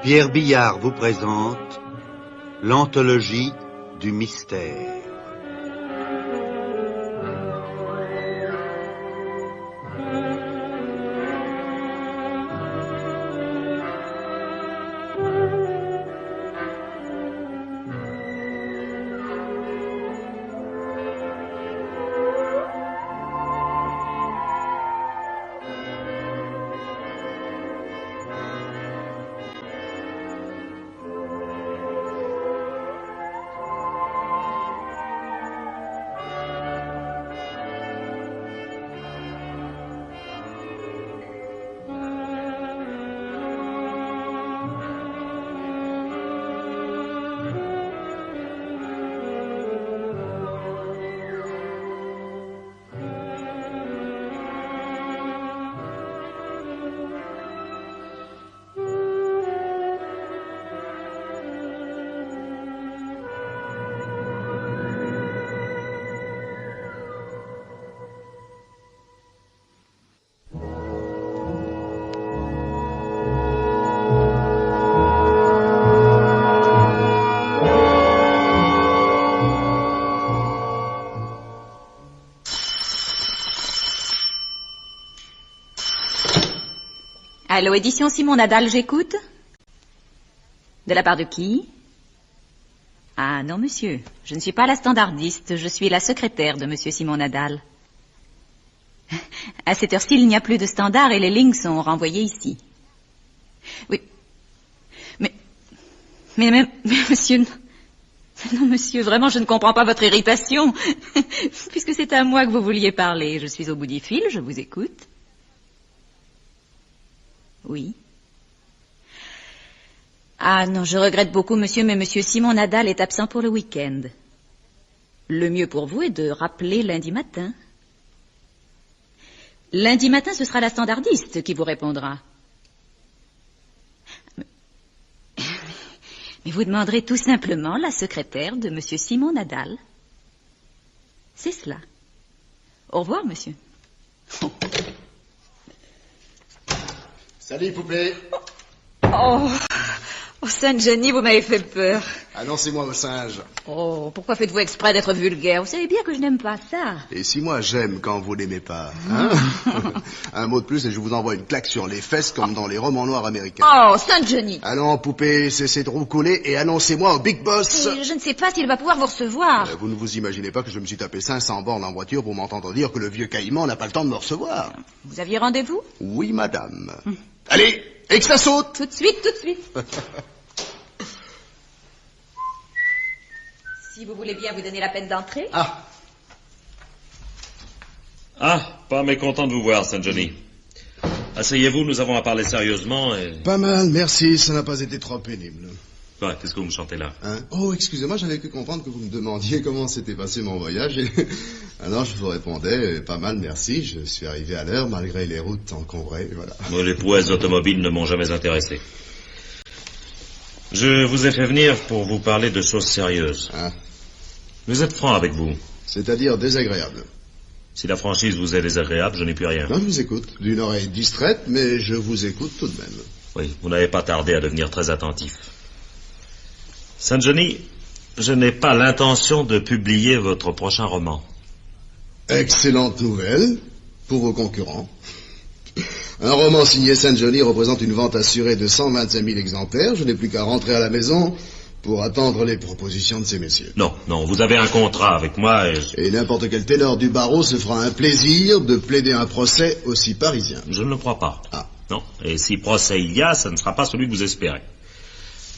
Pierre Billard vous présente l'anthologie du mystère. Allô, édition Simon Nadal, j'écoute. De la part de qui? Ah non, monsieur, je ne suis pas la standardiste, je suis la secrétaire de monsieur Simon Nadal. À cette heure-ci, il n'y a plus de standard et les lignes sont renvoyées ici. Oui. Mais monsieur... Non, monsieur, vraiment, je ne comprends pas votre irritation. Puisque c'est à moi que vous vouliez parler, je suis au bout du fil, je vous écoute. Oui. Ah non, je regrette beaucoup, monsieur, mais monsieur Simon Nadal est absent pour le week-end. Le mieux pour vous est de rappeler lundi matin. Lundi matin, ce sera la standardiste qui vous répondra. Mais vous demanderez tout simplement la secrétaire de monsieur Simon Nadal. C'est cela. Au revoir, monsieur. Salut, poupée. Oh, Sainte-Jenny, vous m'avez fait peur. Annoncez-moi au singe. Oh, pourquoi faites-vous exprès d'être vulgaire? Vous savez bien que je n'aime pas ça. Et si moi j'aime quand vous n'aimez pas, hein? Un mot de plus et je vous envoie une claque sur les fesses comme dans les romans noirs américains. Oh, Sainte-Jenny. Allons, poupée, cessez de roucouler et annoncez-moi au Big Boss. Je ne sais pas s'il va pouvoir vous recevoir. Vous ne vous imaginez pas que je me suis tapé 500 bornes en voiture pour m'entendre dire que le vieux caïman n'a pas le temps de me recevoir. Vous aviez rendez-vous? Oui, madame. Allez, et que ça saute. Tout de suite, tout de suite. Si vous voulez bien vous donner la peine d'entrer. Ah, pas mécontent de vous voir, Sainte-Jenny. Asseyez-vous, nous avons à parler sérieusement et... Pas mal, merci, ça n'a pas été trop pénible. Ouais, qu'est-ce que vous me chantez là? Oh, excusez-moi, j'avais cru comprendre que vous me demandiez comment s'était passé mon voyage. Et... Alors je vous répondais, pas mal, merci, je suis arrivé à l'heure malgré les routes encombrées, voilà. Moi, les prouesses automobiles ne m'ont jamais intéressé. Je vous ai fait venir pour vous parler de choses sérieuses. Vous êtes franc avec vous. C'est-à-dire désagréable. Si la franchise vous est désagréable, je n'y puis rien. Non, je vous écoute, d'une oreille distraite, mais je vous écoute tout de même. Oui, vous n'avez pas tardé à devenir très attentif. Sainte-Jenny, je n'ai pas l'intention de publier votre prochain roman. Excellente nouvelle pour vos concurrents. Un roman signé Sainte-Jenny représente une vente assurée de 125 000 exemplaires. Je n'ai plus qu'à rentrer à la maison pour attendre les propositions de ces messieurs. Non, vous avez un contrat avec moi et n'importe quel ténor du barreau se fera un plaisir de plaider un procès aussi parisien. Je ne le crois pas. Non, et si procès il y a, ça ne sera pas celui que vous espérez.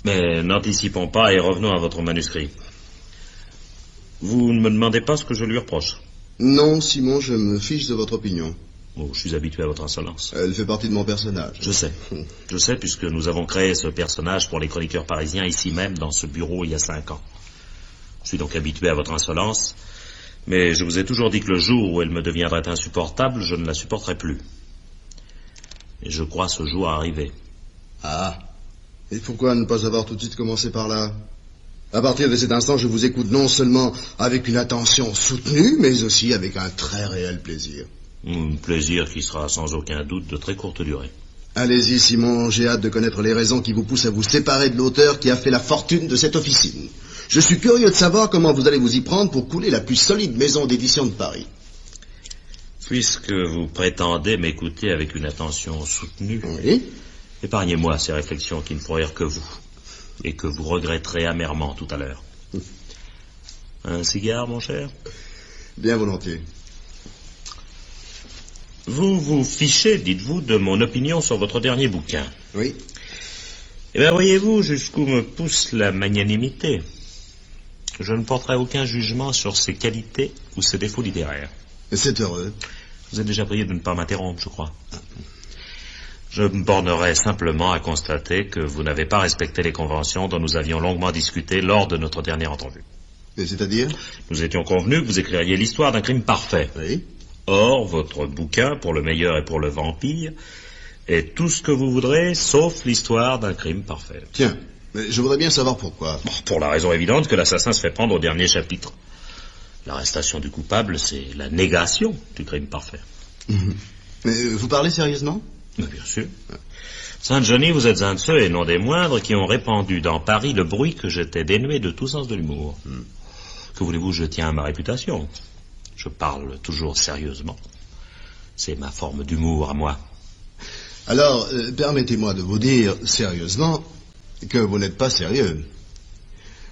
Mais n'anticipons pas et revenons à votre manuscrit. Vous ne me demandez pas ce que je lui reproche? Non, Simon, je me fiche de votre opinion. Oh, je suis habitué à votre insolence. Elle fait partie de mon personnage. Je sais, puisque nous avons créé ce personnage pour les chroniqueurs parisiens ici même, dans ce bureau, il y a 5 ans. Je suis donc habitué à votre insolence, mais je vous ai toujours dit que le jour où elle me deviendrait insupportable, je ne la supporterai plus. Et je crois ce jour arriver. Et pourquoi ne pas avoir tout de suite commencé par là? À partir de cet instant, je vous écoute non seulement avec une attention soutenue, mais aussi avec un très réel plaisir. Un plaisir qui sera sans aucun doute de très courte durée. Allez-y, Simon, j'ai hâte de connaître les raisons qui vous poussent à vous séparer de l'auteur qui a fait la fortune de cette officine. Je suis curieux de savoir comment vous allez vous y prendre pour couler la plus solide maison d'édition de Paris. Puisque vous prétendez m'écouter avec une attention soutenue, Oui. épargnez-moi ces réflexions qui ne font rire que vous, et que vous regretterez amèrement tout à l'heure. Un cigare, mon cher? Bien volontiers. Vous vous fichez, dites-vous, de mon opinion sur votre dernier bouquin. Oui. Eh bien, voyez-vous jusqu'où me pousse la magnanimité. Je ne porterai aucun jugement sur ses qualités ou ses défauts littéraires. C'est heureux. Vous êtes déjà prié de ne pas m'interrompre, je crois. Je me bornerai simplement à constater que vous n'avez pas respecté les conventions dont nous avions longuement discuté lors de notre dernière entrevue. Et c'est-à-dire? Nous étions convenus que vous écririez l'histoire d'un crime parfait. Oui. Or, votre bouquin, pour le meilleur et pour le vampire, est tout ce que vous voudrez, sauf l'histoire d'un crime parfait. Tiens, mais je voudrais bien savoir pourquoi. Bon, pour la raison évidente que l'assassin se fait prendre au dernier chapitre. L'arrestation du coupable, c'est la négation du crime parfait. Mais vous parlez sérieusement? Mais bien sûr. Saint-Johnny, vous êtes un de ceux, et non des moindres, qui ont répandu dans Paris le bruit que j'étais dénué de tout sens de l'humour. Que voulez-vous, je tiens à ma réputation. Je parle toujours sérieusement. C'est ma forme d'humour à moi. Alors, permettez-moi de vous dire, sérieusement, que vous n'êtes pas sérieux.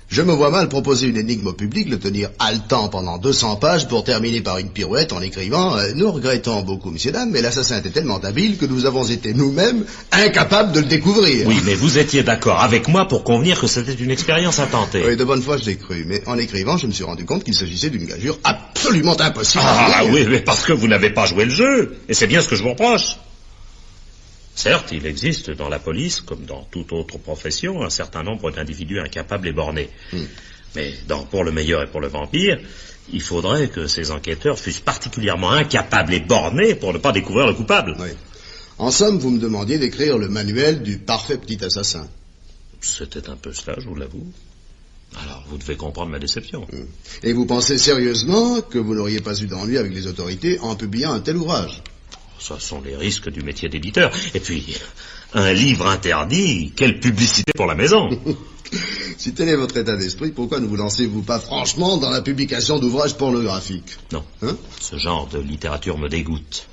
Je me vois mal proposer une énigme au public, le tenir haletant pendant 200 pages pour terminer par une pirouette en écrivant « Nous regrettons beaucoup, messieurs, dames, mais l'assassin était tellement habile que nous avons été nous-mêmes incapables de le découvrir. » Oui, mais vous étiez d'accord avec moi pour convenir que c'était une expérience à tenter. Oui, de bonne foi, je l'ai cru, mais en écrivant, je me suis rendu compte qu'il s'agissait d'une gageure absolument impossible. Ah oui, mais parce que vous n'avez pas joué le jeu, et c'est bien ce que je vous reproche. Certes, il existe dans la police, comme dans toute autre profession, un certain nombre d'individus incapables et bornés. Mais pour le meilleur et pour le vampire, il faudrait que ces enquêteurs fussent particulièrement incapables et bornés pour ne pas découvrir le coupable. Oui. En somme, vous me demandiez d'écrire le manuel du parfait petit assassin. C'était un peu cela, je vous l'avoue. Alors, vous devez comprendre ma déception. Et vous pensez sérieusement que vous n'auriez pas eu d'ennui avec les autorités en publiant un tel ouvrage? Ce sont les risques du métier d'éditeur. Et puis, un livre interdit, quelle publicité pour la maison. Si tel est votre état d'esprit, pourquoi ne vous lancez-vous pas franchement dans la publication d'ouvrages pornographiques? Non, ce genre de littérature me dégoûte.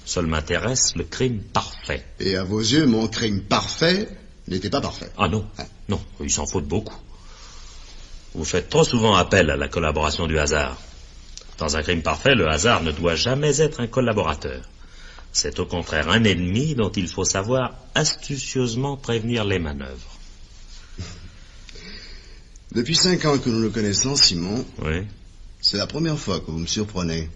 Seul m'intéresse le crime parfait. Et à vos yeux, mon crime parfait n'était pas parfait? Ah non, non, il s'en faut de beaucoup. Vous faites trop souvent appel à la collaboration du hasard. Dans un crime parfait, le hasard ne doit jamais être un collaborateur. C'est au contraire un ennemi dont il faut savoir astucieusement prévenir les manœuvres. Depuis 5 ans que nous nous connaissons, Simon, Oui. C'est la première fois que vous me surprenez.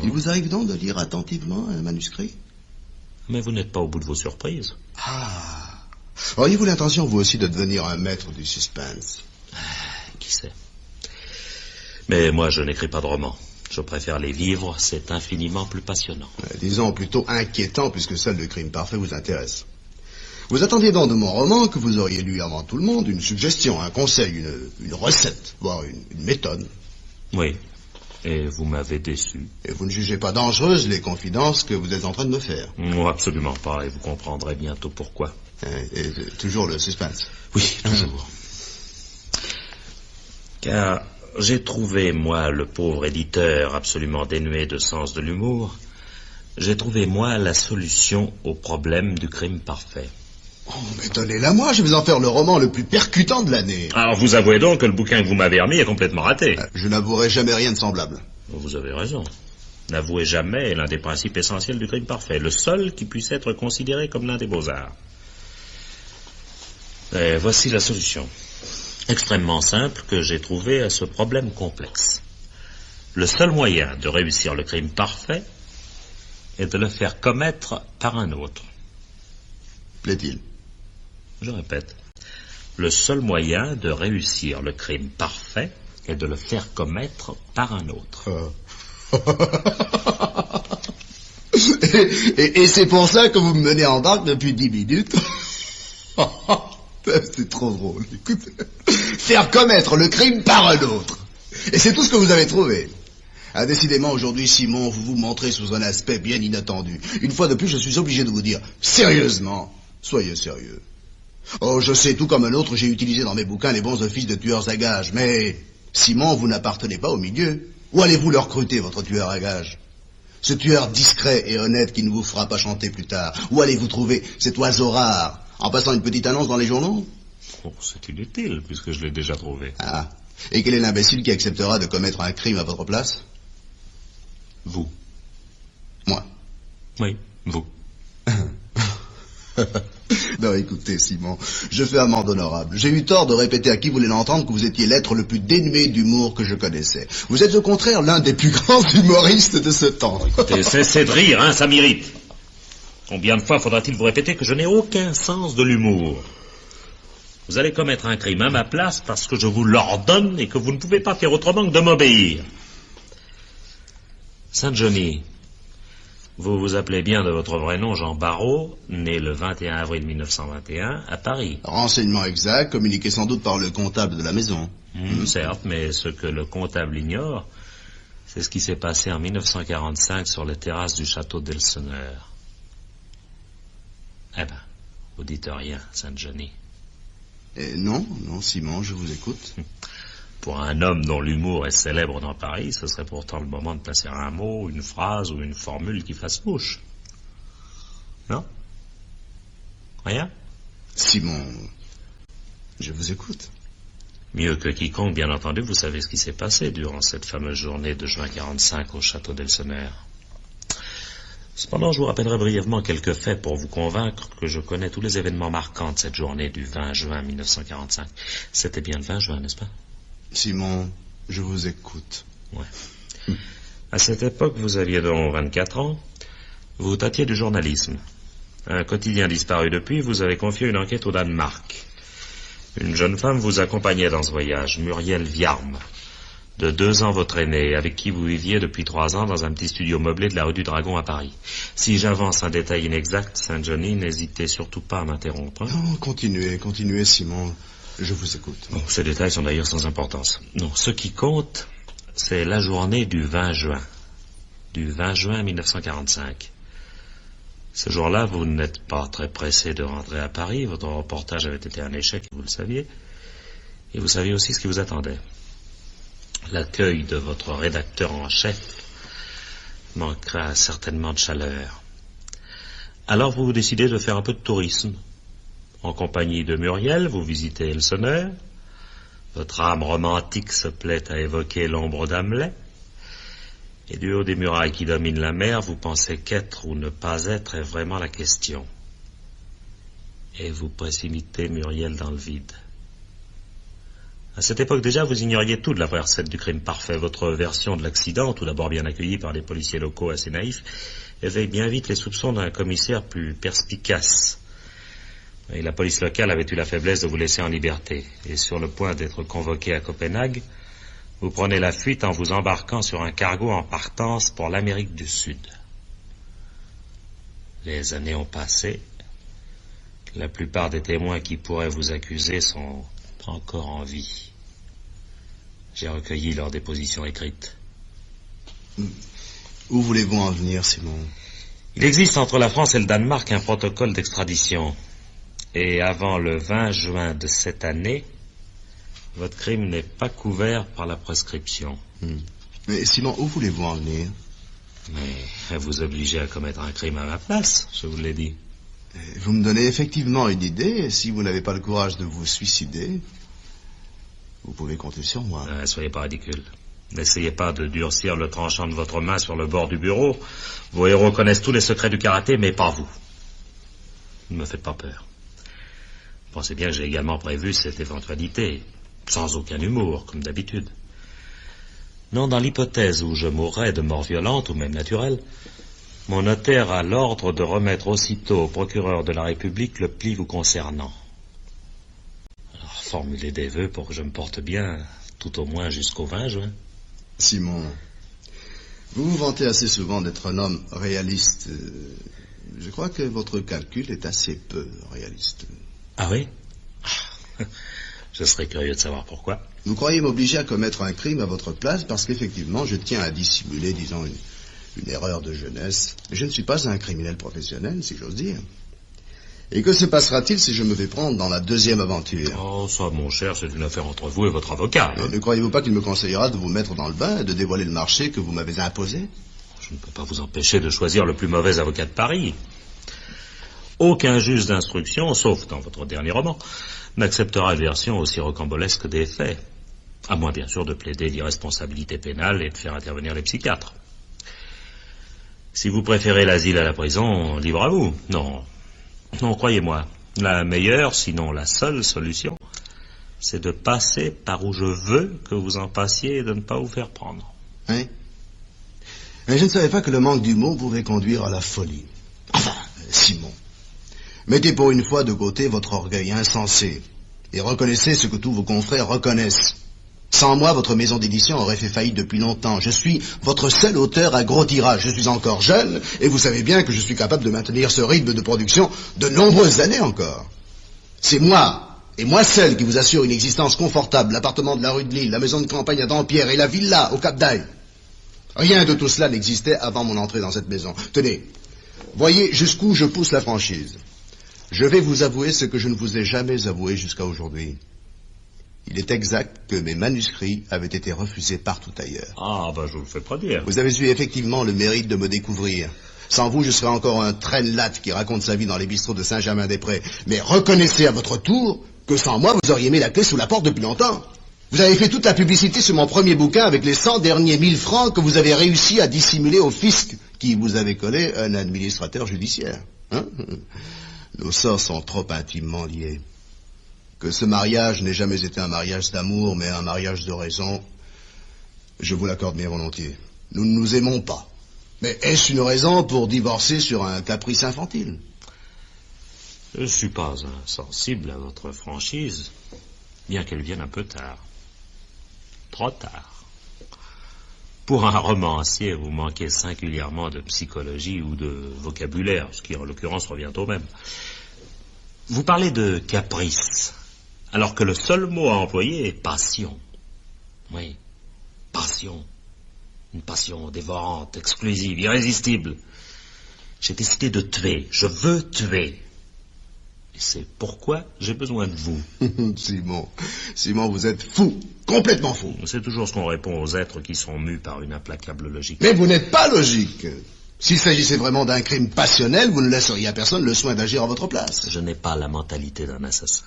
Il vous arrive donc de lire attentivement un manuscrit? Mais vous n'êtes pas au bout de vos surprises. Ah. Auriez-vous l'intention, vous aussi, de devenir un maître du suspense? Qui sait? Mais moi, je n'écris pas de romans. Je préfère les vivre, c'est infiniment plus passionnant. Disons plutôt inquiétant, puisque seul le crime parfait vous intéresse. Vous attendiez donc de mon roman que vous auriez lu avant tout le monde une suggestion, un conseil, une recette, voire une méthode. Oui, et vous m'avez déçu. Et vous ne jugez pas dangereuses les confidences que vous êtes en train de me faire? Non, absolument pas, et vous comprendrez bientôt pourquoi. Et toujours le suspense? Oui, toujours. Car j'ai trouvé, moi, le pauvre éditeur absolument dénué de sens de l'humour, j'ai trouvé, moi, la solution au problème du crime parfait. Oh, mais donnez-la moi, je vais en faire le roman le plus percutant de l'année. Alors vous avouez donc que le bouquin que vous m'avez remis est complètement raté. Je n'avouerai jamais rien de semblable. Vous avez raison. N'avouez jamais est l'un des principes essentiels du crime parfait, le seul qui puisse être considéré comme l'un des beaux-arts. Et voici la solution. Extrêmement simple que j'ai trouvé à ce problème complexe. Le seul moyen de réussir le crime parfait est de le faire commettre par un autre. Plaît-il? Je répète, le seul moyen de réussir le crime parfait est de le faire commettre par un autre. Et c'est pour ça que vous me menez en barque depuis 10 minutes? C'est trop drôle, écoutez. Faire commettre le crime par un autre. Et c'est tout ce que vous avez trouvé. Ah, décidément, aujourd'hui, Simon, vous vous montrez sous un aspect bien inattendu. Une fois de plus, je suis obligé de vous dire, sérieusement, soyez sérieux. Oh, je sais, tout comme un autre, j'ai utilisé dans mes bouquins les bons offices de tueurs à gages, mais, Simon, vous n'appartenez pas au milieu. Où allez-vous le recruter, votre tueur à gages? Ce tueur discret et honnête qui ne vous fera pas chanter plus tard. Où allez-vous trouver cet oiseau rare? En passant une petite annonce dans les journaux? Oh, c'est inutile, puisque je l'ai déjà trouvé. Ah. Et quel est l'imbécile qui acceptera de commettre un crime à votre place? Vous. Moi. Oui, vous. Non, écoutez, Simon, je fais amende honorable. J'ai eu tort de répéter à qui voulait l'entendre que vous étiez l'être le plus dénué d'humour que je connaissais. Vous êtes au contraire l'un des plus grands humoristes de ce temps. Écoutez, cessez de rire, hein, ça m'irrite. Combien de fois faudra-t-il vous répéter que je n'ai aucun sens de l'humour? Vous allez commettre un crime à ma place parce que je vous l'ordonne et que vous ne pouvez pas faire autrement que de m'obéir. Saint-Johnny, vous vous appelez bien de votre vrai nom Jean Barrault, né le 21 avril 1921 à Paris. Renseignement exact, communiqué sans doute par le comptable de la maison. Certes, mais ce que le comptable ignore, c'est ce qui s'est passé en 1945 sur les terrasses du château d'Elseneur. Eh ben, vous dites rien, Saint-Johnny. Non, Simon, je vous écoute. Pour un homme dont l'humour est célèbre dans Paris, ce serait pourtant le moment de placer un mot, une phrase ou une formule qui fasse mouche. Non? Rien? Simon, je vous écoute. Mieux que quiconque, bien entendu, vous savez ce qui s'est passé durant cette fameuse journée de juin 45 au château d'Elseneur. Cependant, je vous rappellerai brièvement quelques faits pour vous convaincre que je connais tous les événements marquants de cette journée du 20 juin 1945. C'était bien le 20 juin, n'est-ce pas? Simon, je vous écoute. Ouais. À cette époque, vous aviez donc 24 ans. Vous tâtiez du journalisme. Un quotidien disparu depuis, vous avez confié une enquête au Danemark. Une jeune femme vous accompagnait dans ce voyage, Muriel Viarme, de 2 ans votre aînée, avec qui vous viviez depuis 3 ans dans un petit studio meublé de la rue du Dragon à Paris. Si j'avance un détail inexact, Saint-Johnny, n'hésitez surtout pas à m'interrompre. Non, continuez, Simon. Je vous écoute. Bon, ces détails sont d'ailleurs sans importance. Non, ce qui compte, c'est la journée du 20 juin. Du 20 juin 1945. Ce jour-là, vous n'êtes pas très pressé de rentrer à Paris. Votre reportage avait été un échec, vous le saviez. Et vous saviez aussi ce qui vous attendait. L'accueil de votre rédacteur en chef manquera certainement de chaleur. Alors vous décidez de faire un peu de tourisme. En compagnie de Muriel, vous visitez Elseneur. Votre âme romantique se plaît à évoquer l'ombre d'Hamlet. Et du haut des murailles qui dominent la mer, vous pensez qu'être ou ne pas être est vraiment la question. Et vous précipitez Muriel dans le vide. À cette époque déjà, vous ignoriez tout de la recette du crime parfait. Votre version de l'accident, tout d'abord bien accueillie par les policiers locaux assez naïfs, éveille bien vite les soupçons d'un commissaire plus perspicace. Et la police locale avait eu la faiblesse de vous laisser en liberté. Et sur le point d'être convoqué à Copenhague, vous prenez la fuite en vous embarquant sur un cargo en partance pour l'Amérique du Sud. Les années ont passé. La plupart des témoins qui pourraient vous accuser sont encore en vie. J'ai recueilli leurs dépositions écrites. Où voulez-vous en venir, Simon? Il existe entre la France et le Danemark un protocole d'extradition. Et avant le 20 juin de cette année, votre crime n'est pas couvert par la prescription. Mais Simon, où voulez-vous en venir? Mais vous obligez à commettre un crime à ma place, je vous l'ai dit. Vous me donnez effectivement une idée. Si vous n'avez pas le courage de vous suicider, vous pouvez compter sur moi. Soyez pas ridicule. N'essayez pas de durcir le tranchant de votre main sur le bord du bureau. Vos héros connaissent tous les secrets du karaté, mais pas vous. Ne me faites pas peur. Pensez bien que j'ai également prévu cette éventualité, sans aucun humour, comme d'habitude. Non, dans l'hypothèse où je mourrais de mort violente ou même naturelle, mon notaire a l'ordre de remettre aussitôt au procureur de la République le pli vous concernant. Alors, formulez des vœux pour que je me porte bien, tout au moins jusqu'au 20 juin. Simon, vous vous vantez assez souvent d'être un homme réaliste. Je crois que votre calcul est assez peu réaliste. Ah oui? Je Je serais curieux de savoir pourquoi. Vous croyez m'obliger à commettre un crime à votre place parce qu'effectivement, je tiens à dissimuler, disons, une erreur de jeunesse. Mais je ne suis pas un criminel professionnel, si j'ose dire. Et que se passera-t-il si je me fais prendre dans la deuxième aventure? Oh, ça, mon cher, c'est une affaire entre vous et votre avocat. Ne croyez-vous pas qu'il me conseillera de vous mettre dans le bain et de dévoiler le marché que vous m'avez imposé? Je ne peux pas vous empêcher de choisir le plus mauvais avocat de Paris. Aucun juge d'instruction, sauf dans votre dernier roman, n'acceptera une version aussi rocambolesque des faits. À moins, bien sûr, de plaider l'irresponsabilité pénale et de faire intervenir les psychiatres. Si vous préférez l'asile à la prison, libre à vous. Non, croyez-moi, la meilleure, sinon la seule solution, c'est de passer par où je veux que vous en passiez et de ne pas vous faire prendre. Hein? Mais je ne savais pas que le manque d'humour pouvait conduire à la folie. Enfin, Simon, mettez pour une fois de côté votre orgueil insensé et reconnaissez ce que tous vos confrères reconnaissent. Sans moi, votre maison d'édition aurait fait faillite depuis longtemps. Je suis votre seul auteur à gros tirage. Je suis encore jeune, et vous savez bien que je suis capable de maintenir ce rythme de production de nombreuses années encore. C'est moi, et moi seul, qui vous assure une existence confortable, l'appartement de la rue de Lille, la maison de campagne à Dampierre et la villa au Cap d'Aille. Rien de tout cela n'existait avant mon entrée dans cette maison. Tenez, voyez jusqu'où je pousse la franchise. Je vais vous avouer ce que je ne vous ai jamais avoué jusqu'à aujourd'hui. Il est exact que mes manuscrits avaient été refusés partout ailleurs. Ah, je vous le fais pas dire. Vous avez eu effectivement le mérite de me découvrir. Sans vous, je serais encore un traîne-latte qui raconte sa vie dans les bistrots de Saint-Germain-des-Prés. Mais reconnaissez à votre tour que sans moi, vous auriez mis la clé sous la porte depuis longtemps. Vous avez fait toute la publicité sur mon premier bouquin avec les 100 derniers 1000 francs que vous avez réussi à dissimuler au fisc, qui vous avait collé un administrateur judiciaire. Hein? Nos sorts sont trop intimement liés. Que ce mariage n'ait jamais été un mariage d'amour, mais un mariage de raison, je vous l'accorde bien volontiers. Nous ne nous aimons pas. Mais est-ce une raison pour divorcer sur un caprice infantile? Je ne suis pas insensible à votre franchise, bien qu'elle vienne un peu tard. Trop tard. Pour un romancier, vous manquez singulièrement de psychologie ou de vocabulaire, ce qui en l'occurrence revient au même. Vous parlez de caprice, alors que le seul mot à employer est passion. Oui, passion. Une passion dévorante, exclusive, irrésistible. J'ai décidé de tuer. Je veux tuer. Et c'est pourquoi j'ai besoin de vous. Simon, vous êtes fou. Complètement fou. C'est toujours ce qu'on répond aux êtres qui sont mus par une implacable logique. Mais vous n'êtes pas logique. S'il s'agissait vraiment d'un crime passionnel, vous ne laisseriez à personne le soin d'agir à votre place. Je n'ai pas la mentalité d'un assassin.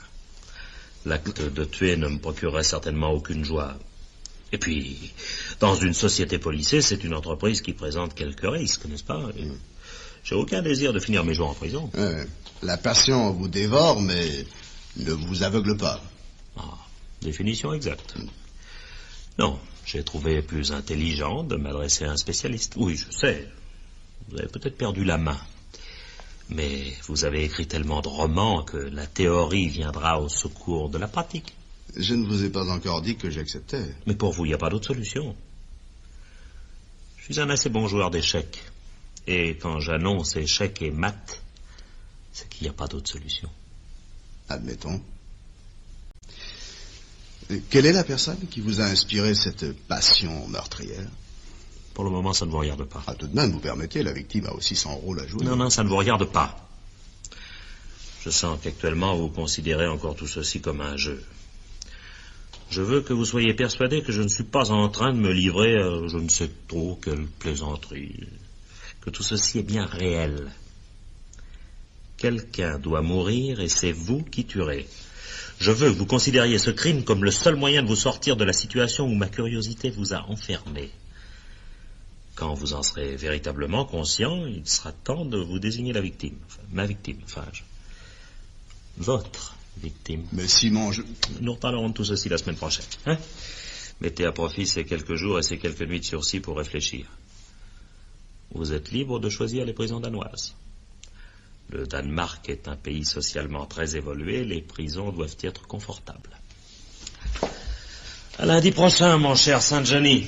L'acte de tuer ne me procurerait certainement aucune joie. Et puis, dans une société policée, c'est une entreprise qui présente quelques risques, n'est-ce pas? J'ai aucun désir de finir mes jours en prison. La passion vous dévore, mais ne vous aveugle pas. Ah, définition exacte. Non, j'ai trouvé plus intelligent de m'adresser à un spécialiste. Oui, je sais. Vous avez peut-être perdu la main. Mais vous avez écrit tellement de romans que la théorie viendra au secours de la pratique. Je ne vous ai pas encore dit que j'acceptais. Mais pour vous, il n'y a pas d'autre solution. Je suis un assez bon joueur d'échecs. Et quand j'annonce échec et mat, c'est qu'il n'y a pas d'autre solution. Admettons. Quelle est la personne qui vous a inspiré cette passion meurtrière? Pour le moment, ça ne vous regarde pas. Ah, tout de même, vous permettez, la victime a aussi son rôle à jouer. Non, ça ne vous regarde pas. Je sens qu'actuellement, vous considérez encore tout ceci comme un jeu. Je veux que vous soyez persuadé que je ne suis pas en train de me livrer à je ne sais trop quelle plaisanterie. Que tout ceci est bien réel. Quelqu'un doit mourir et c'est vous qui tuerez. Je veux que vous considériez ce crime comme le seul moyen de vous sortir de la situation où ma curiosité vous a enfermé. Quand vous en serez véritablement conscient, il sera temps de vous désigner la victime. Enfin, ma victime, votre victime. Mais Simon, Nous reparlerons de tout ceci la semaine prochaine. Hein? Mettez à profit ces quelques jours et ces quelques nuits de sursis pour réfléchir. Vous êtes libre de choisir les prisons danoises. Le Danemark est un pays socialement très évolué, les prisons doivent être confortables. À lundi prochain, mon cher Saint-Denis.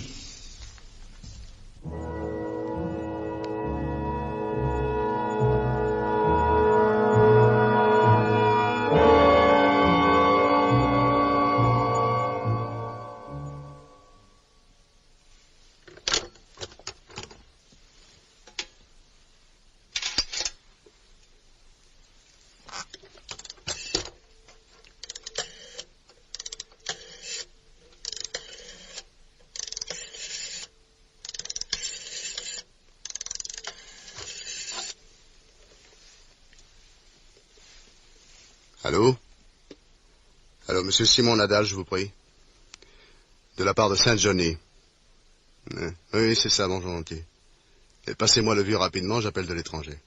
Allô? Allô, monsieur Simon Nadal, je vous prie. De la part de Saint-Johnny. Oui, c'est ça, bonjour gentil. Et passez-moi le vieux rapidement, j'appelle de l'étranger.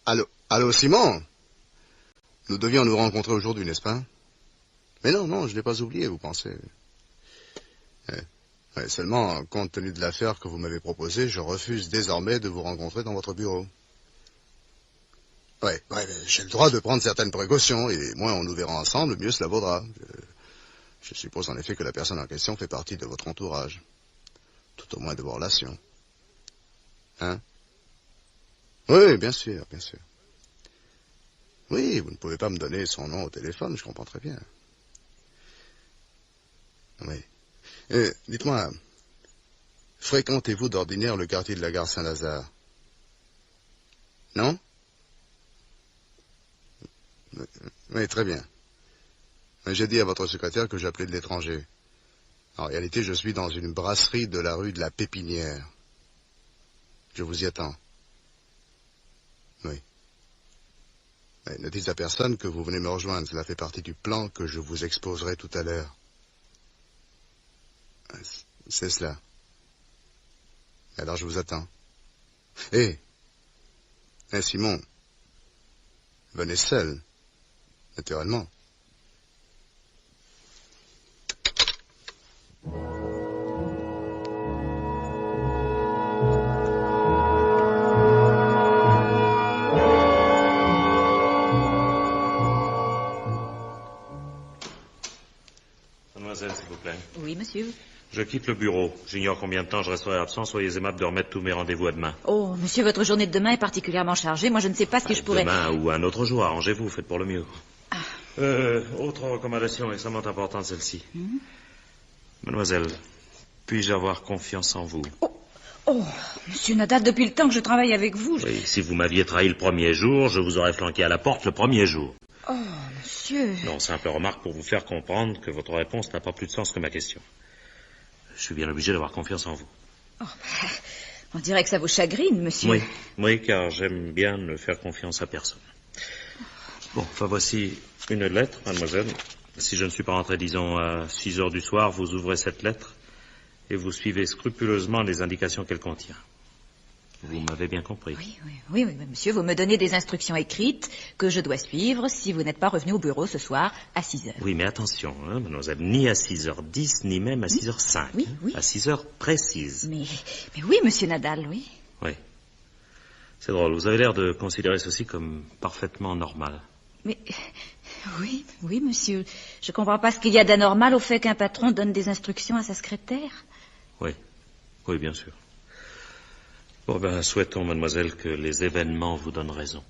Allô, Simon? Nous devions nous rencontrer aujourd'hui, n'est-ce pas? Mais non, je ne l'ai pas oublié, vous pensez. Seulement, compte tenu de l'affaire que vous m'avez proposée, je refuse désormais de vous rencontrer dans votre bureau. J'ai le droit de prendre certaines précautions, et moins on nous verra ensemble, mieux cela vaudra. Je suppose en effet que la personne en question fait partie de votre entourage. Tout au moins de vos relations. Hein? Oui, bien sûr. Oui, vous ne pouvez pas me donner son nom au téléphone, je comprends très bien. Oui. Dites-moi, fréquentez-vous d'ordinaire le quartier de la gare Saint-Lazare? Non? Oui, très bien. J'ai dit à votre secrétaire que j'appelais de l'étranger. En réalité, je suis dans une brasserie de la rue de la Pépinière. Je vous y attends. Oui. Ne dites à personne que vous venez me rejoindre. Cela fait partie du plan que je vous exposerai tout à l'heure. C'est cela. Alors je vous attends. Simon, venez seul, naturellement. Mademoiselle, s'il vous plaît. Oui, monsieur. Je quitte le bureau. J'ignore combien de temps je resterai absent. Soyez aimable de remettre tous mes rendez-vous à demain. Oh, monsieur, votre journée de demain est particulièrement chargée. Moi, je ne sais pas ce que je pourrais... Demain ou un autre jour, arrangez-vous, faites pour le mieux. Autre recommandation extrêmement importante, celle-ci. Mademoiselle, puis-je avoir confiance en vous? Oh, monsieur Nadal, depuis le temps que je travaille avec vous... Oui, si vous m'aviez trahi le premier jour, je vous aurais flanqué à la porte le premier jour. Oh, monsieur... Non, simple remarque pour vous faire comprendre que votre réponse n'a pas plus de sens que ma question. Je suis bien obligé d'avoir confiance en vous. Oh, on dirait que ça vous chagrine, monsieur. Oui, car j'aime bien ne faire confiance à personne. Bon, enfin, voici une lettre, mademoiselle. Si je ne suis pas rentré, disons, à 6 heures du soir, vous ouvrez cette lettre et vous suivez scrupuleusement les indications qu'elle contient. Vous m'avez bien compris. Oui, monsieur, vous me donnez des instructions écrites que je dois suivre si vous n'êtes pas revenu au bureau ce soir à 6 heures. Oui, mais attention, mademoiselle, ni à 6h10, ni même à 6h05. Oui. À 6 heures précises. Mais oui, monsieur Nadal, oui. Oui. C'est drôle, vous avez l'air de considérer ceci comme parfaitement normal. Mais... Oui, monsieur. Je comprends pas ce qu'il y a d'anormal au fait qu'un patron donne des instructions à sa secrétaire. Oui, bien sûr. Bon, souhaitons, mademoiselle, que les événements vous donnent raison.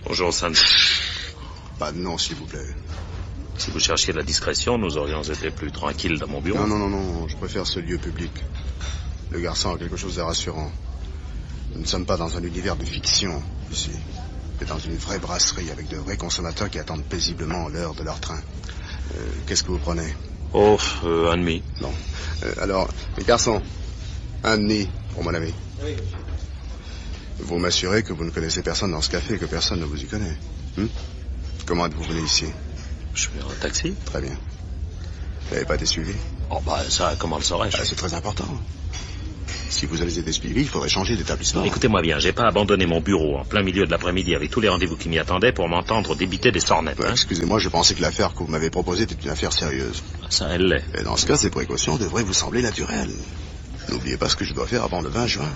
Bonjour, Sandy. Pas de nom, s'il vous plaît. Si vous cherchiez la discrétion, nous aurions été plus tranquilles dans mon bureau. Non, je préfère ce lieu public. Le garçon a quelque chose de rassurant. Nous ne sommes pas dans un univers de fiction, ici, mais dans une vraie brasserie avec de vrais consommateurs qui attendent paisiblement l'heure de leur train. Qu'est-ce que vous prenez? Un demi. Non. Alors, les garçons, un demi pour mon ami. Oui. Vous m'assurez que vous ne connaissez personne dans ce café et que personne ne vous y connaît. Comment êtes-vous venu ici? Je suis en taxi. Très bien. Vous n'avez pas été suivi? Ça, comment le saurais-je? C'est très important. Si vous avez été suivi, il faudrait changer d'établissement. Écoutez-moi bien, j'ai pas abandonné mon bureau en plein milieu de l'après-midi avec tous les rendez-vous qui m'y attendaient pour m'entendre débiter des sornettes. Excusez-moi, je pensais que l'affaire que vous m'avez proposée était une affaire sérieuse. Ça, elle l'est. Et dans ce cas, ces précautions devraient vous sembler naturelles. N'oubliez pas ce que je dois faire avant le 20 juin.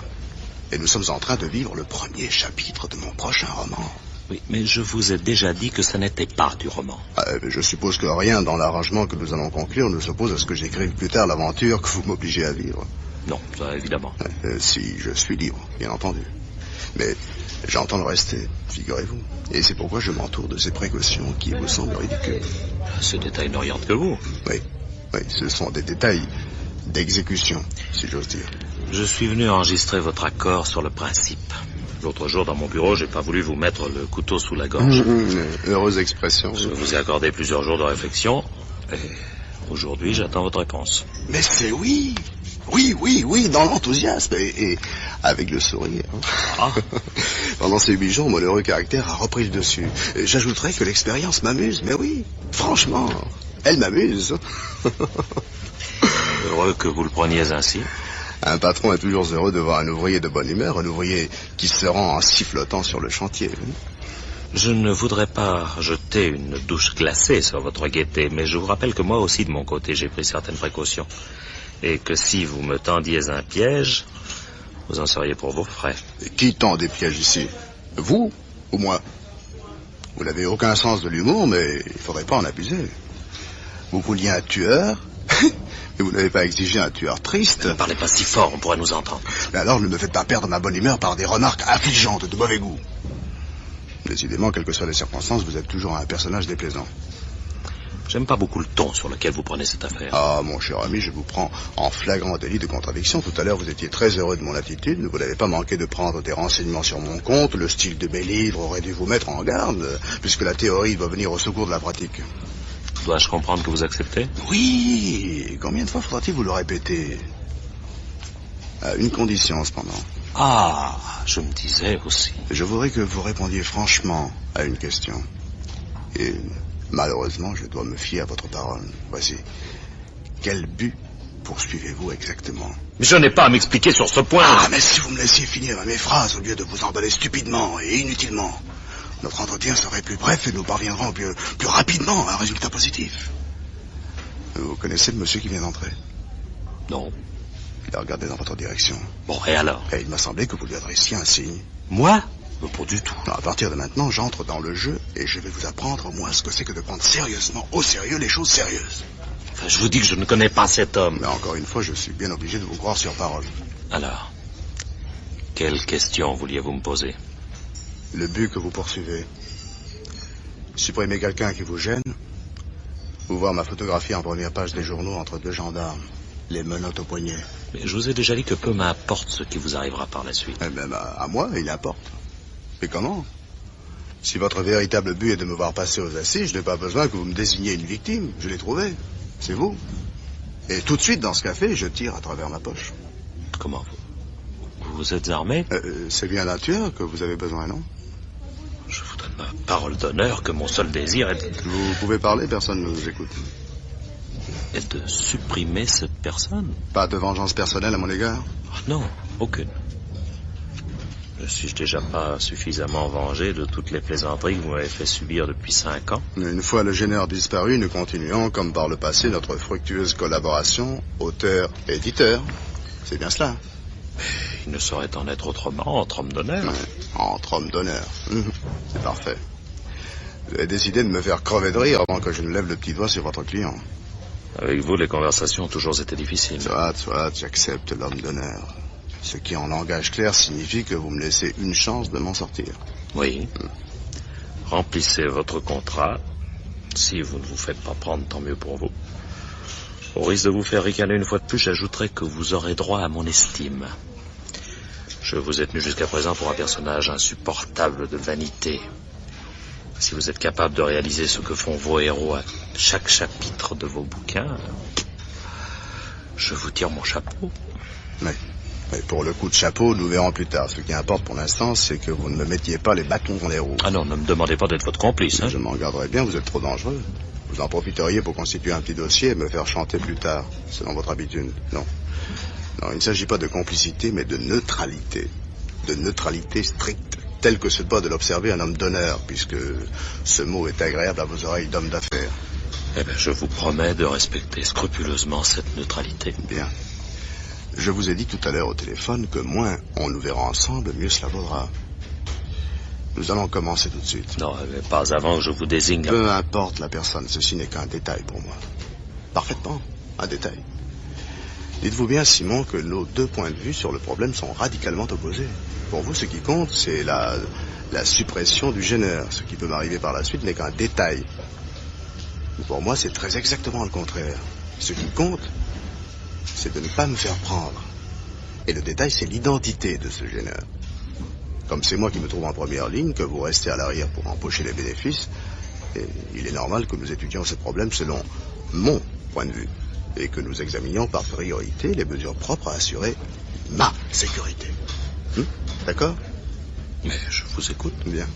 Et nous sommes en train de vivre le premier chapitre de mon prochain roman. Oui, mais je vous ai déjà dit que ça n'était pas du roman. Je suppose que rien dans l'arrangement que nous allons conclure ne s'oppose à ce que j'écrive plus tard l'aventure que vous m'obligez à vivre. Non, ça, évidemment. Si je suis libre, bien entendu. Mais j'entends le rester, figurez-vous. Et c'est pourquoi je m'entoure de ces précautions qui vous semblent ridicules. Ce détail n'oriente que vous. Oui, ce sont des détails d'exécution, si j'ose dire. Je suis venu enregistrer votre accord sur le principe. L'autre jour, dans mon bureau, j'ai pas voulu vous mettre le couteau sous la gorge. Heureuse expression. Je vous ai accordé plusieurs jours de réflexion. Et aujourd'hui, j'attends votre réponse. Mais c'est oui. Oui, dans l'enthousiasme et avec le sourire. Ah. Pendant ces 8 jours, mon heureux caractère a repris le dessus. J'ajouterais que l'expérience m'amuse, mais oui, franchement, elle m'amuse. Heureux que vous le preniez ainsi. Un patron est toujours heureux de voir un ouvrier de bonne humeur, un ouvrier qui se rend en sifflotant sur le chantier. Je ne voudrais pas jeter une douche glacée sur votre gaieté, mais je vous rappelle que moi aussi, de mon côté, j'ai pris certaines précautions. Et que si vous me tendiez un piège, vous en seriez pour vos frais. Qui tend des pièges ici? Vous ou moi? Vous n'avez aucun sens de l'humour, mais il ne faudrait pas en abuser. Vous vouliez un tueur, mais vous n'avez pas exigé un tueur triste. Ne parlez pas si fort, on pourrait nous entendre. Mais alors ne me faites pas perdre ma bonne humeur par des remarques affligeantes de mauvais goût. Décidément, quelles que soient les circonstances, vous êtes toujours un personnage déplaisant. J'aime pas beaucoup le ton sur lequel vous prenez cette affaire. Ah, mon cher ami, je vous prends en flagrant délit de contradiction. Tout à l'heure, vous étiez très heureux de mon attitude. Vous n'avez pas manqué de prendre des renseignements sur mon compte. Le style de mes livres aurait dû vous mettre en garde, puisque la théorie doit venir au secours de la pratique. Dois-je comprendre que vous acceptez? Oui. Combien de fois faudra-t-il vous le répéter? À une condition, cependant. Ah, je me disais aussi. Je voudrais que vous répondiez franchement à une question. Et malheureusement, je dois me fier à votre parole. Voici. Quel but poursuivez-vous exactement? Mais je n'ai pas à m'expliquer sur ce point. Ah, mais si vous me laissiez finir mes phrases au lieu de vous emballer stupidement et inutilement, notre entretien serait plus bref et nous parviendrons plus rapidement à un résultat positif. Vous connaissez le monsieur qui vient d'entrer? Non. Il a regardé dans votre direction. Bon, et alors? Et il m'a semblé que vous lui adressiez un signe. Moi? Pas du tout. Non, à partir de maintenant, j'entre dans le jeu et je vais vous apprendre, moi, ce que c'est que de prendre sérieusement, au sérieux, les choses sérieuses. Enfin, je vous dis que je ne connais pas cet homme. Mais encore une fois, je suis bien obligé de vous croire sur parole. Alors, quelle question vouliez-vous me poser? Le but que vous poursuivez. Supprimer quelqu'un qui vous gêne, ou voir ma photographie en première page des journaux entre deux gendarmes, les menottes au poignet. Mais je vous ai déjà dit que peu m'importe ce qui vous arrivera par la suite. Eh même à moi, il importe. Mais comment? Si votre véritable but est de me voir passer aux assises, je n'ai pas besoin que vous me désigniez une victime. Je l'ai trouvé. C'est vous. Et tout de suite, dans ce café, je tire à travers ma poche. Comment? Vous êtes armé? C'est bien d'un tueur que vous avez besoin, non? Je vous donne ma parole d'honneur que mon seul désir est de... Vous pouvez parler, personne ne vous écoute. Et de supprimer cette personne? Pas de vengeance personnelle à mon égard? Non, aucune. Ne suis-je déjà pas suffisamment vengé de toutes les plaisanteries que vous m'avez fait subir depuis 5 ans? Une fois le génère disparu, nous continuons, comme par le passé, notre fructueuse collaboration auteur-éditeur. C'est bien cela. Mais il ne saurait en être autrement entre hommes d'honneur. Ouais, entre hommes d'honneur. C'est parfait. Vous avez décidé de me faire crever de rire avant que je ne lève le petit doigt sur votre client. Avec vous, les conversations ont toujours été difficiles. Soit, j'accepte l'homme d'honneur. Ce qui, en langage clair, signifie que vous me laissez une chance de m'en sortir. Oui. Remplissez votre contrat. Si vous ne vous faites pas prendre, tant mieux pour vous. Au risque de vous faire ricaner une fois de plus, j'ajouterai que vous aurez droit à mon estime. Je vous ai tenu jusqu'à présent pour un personnage insupportable de vanité. Si vous êtes capable de réaliser ce que font vos héros à chaque chapitre de vos bouquins, je vous tire mon chapeau. Mais pour le coup de chapeau, nous verrons plus tard. Ce qui importe pour l'instant, c'est que vous ne me mettiez pas les bâtons dans les roues. Ah non, ne me demandez pas d'être votre complice. Hein. Je m'en garderai bien, vous êtes trop dangereux. Vous en profiteriez pour constituer un petit dossier et me faire chanter plus tard, selon votre habitude. Non, il ne s'agit pas de complicité, mais de neutralité. De neutralité stricte, telle que se doit de l'observer un homme d'honneur, puisque ce mot est agréable à vos oreilles d'homme d'affaires. Eh bien, je vous promets de respecter scrupuleusement cette neutralité. Bien. Je vous ai dit tout à l'heure au téléphone que moins on nous verra ensemble, mieux cela vaudra. Nous allons commencer tout de suite. Non, mais pas avant que je vous désigne... Peu importe la personne, ceci n'est qu'un détail pour moi. Parfaitement, un détail. Dites-vous bien, Simon, que nos deux points de vue sur le problème sont radicalement opposés. Pour vous, ce qui compte, c'est la suppression du gêneur. Ce qui peut m'arriver par la suite n'est qu'un détail. Pour moi, c'est très exactement le contraire. Ce qui compte, c'est de ne pas me faire prendre. Et le détail, c'est l'identité de ce gêneur. comme c'est moi qui me trouve en première ligne, que vous restez à l'arrière pour empocher les bénéfices, et il est normal que nous étudions ce problème selon mon point de vue, et que nous examinions par priorité les mesures propres à assurer ma sécurité. D'accord? Mais je vous écoute. Bien.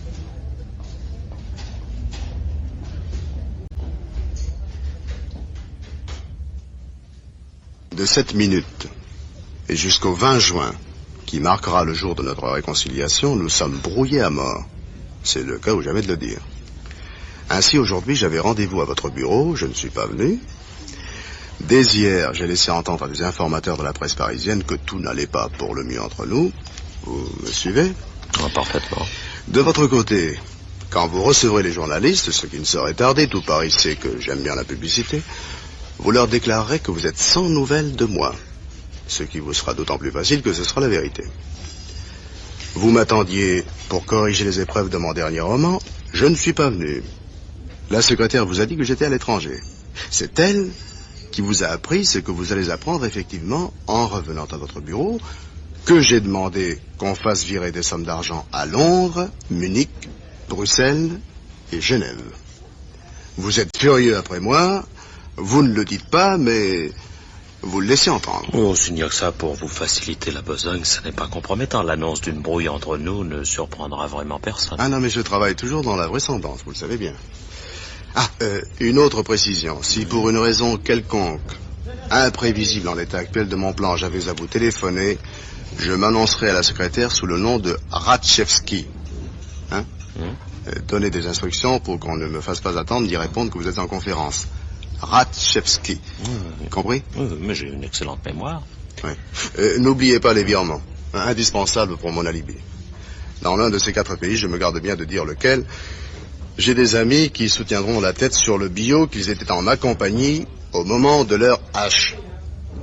De cette minute et jusqu'au 20 juin, qui marquera le jour de notre réconciliation, nous sommes brouillés à mort. C'est le cas ou jamais de le dire. Ainsi, aujourd'hui, j'avais rendez-vous à votre bureau, je ne suis pas venu. Dès hier, j'ai laissé entendre à des informateurs de la presse parisienne que tout n'allait pas pour le mieux entre nous. Vous me suivez? Parfaitement. De votre côté, quand vous recevrez les journalistes, ce qui ne saurait tarder, tout Paris sait que j'aime bien la publicité, vous leur déclarerez que vous êtes sans nouvelles de moi. Ce qui vous sera d'autant plus facile que ce sera la vérité. Vous m'attendiez pour corriger les épreuves de mon dernier roman. Je ne suis pas venu. La secrétaire vous a dit que j'étais à l'étranger. C'est elle qui vous a appris ce que vous allez apprendre effectivement en revenant à votre bureau, que j'ai demandé qu'on fasse virer des sommes d'argent à Londres, Munich, Bruxelles et Genève. Vous êtes furieux après moi, vous ne le dites pas, mais vous le laissez entendre. Oh, s'il n'y a que ça pour vous faciliter la besogne, ce n'est pas compromettant. L'annonce d'une brouille entre nous ne surprendra vraiment personne. Ah non, mais je travaille toujours dans la vraisemblance, vous le savez bien. Une autre précision. Si pour une raison quelconque, imprévisible en l'état actuel de mon plan, j'avais à vous téléphoner, je m'annoncerai à la secrétaire sous le nom de Ratchevski. Donnez des instructions pour qu'on ne me fasse pas attendre d'y répondre que vous êtes en conférence. Ratchevski. Compris? Oui, mais j'ai une excellente mémoire. Oui. N'oubliez pas les virements. Indispensables pour mon alibi. Dans l'un de ces 4 pays, je me garde bien de dire lequel, j'ai des amis qui soutiendront la tête sur le bio qu'ils étaient en ma compagnie au moment de leur hache.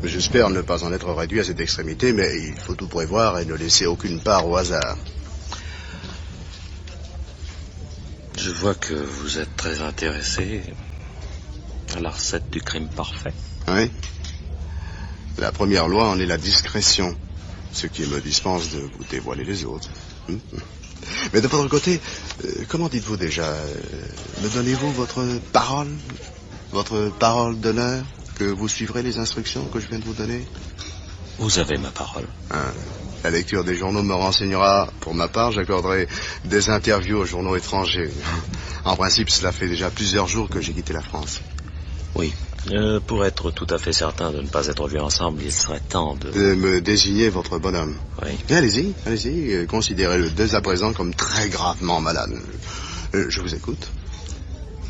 J'espère ne pas en être réduit à cette extrémité, mais il faut tout prévoir et ne laisser aucune part au hasard. Je vois que vous êtes très intéressé à la recette du crime parfait. Oui. La première loi en est la discrétion, ce qui me dispense de vous dévoiler les autres. Mais de votre côté, comment dites-vous déjà? Me donnez-vous votre parole d'honneur, que vous suivrez les instructions que je viens de vous donner? Vous avez ma parole. La lecture des journaux me renseignera. Pour ma part, j'accorderai des interviews aux journaux étrangers. En principe, cela fait déjà plusieurs jours que j'ai quitté la France. Oui. Pour être tout à fait certain de ne pas être vus ensemble, il serait temps de me désigner votre bonhomme. Oui. Allez-y. Considérez-le dès à présent comme très gravement malade. Je vous écoute.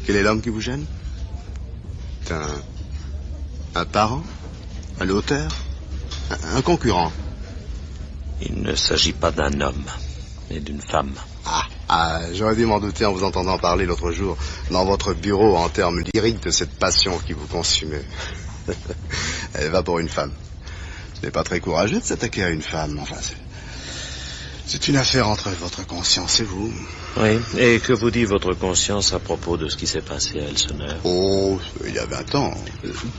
Quel est l'homme qui vous gêne? Un parent? Un auteur? Un concurrent? Il ne s'agit pas d'un homme, mais d'une femme. J'aurais dû m'en douter en vous entendant parler l'autre jour dans votre bureau en termes lyriques de cette passion qui vous consumait. Elle va pour une femme. Ce n'est pas très courageux de s'attaquer à une femme. Enfin, c'est une affaire entre votre conscience et vous. Oui, et que vous dit votre conscience à propos de ce qui s'est passé à Elseneur? Oh, il y a 20 ans.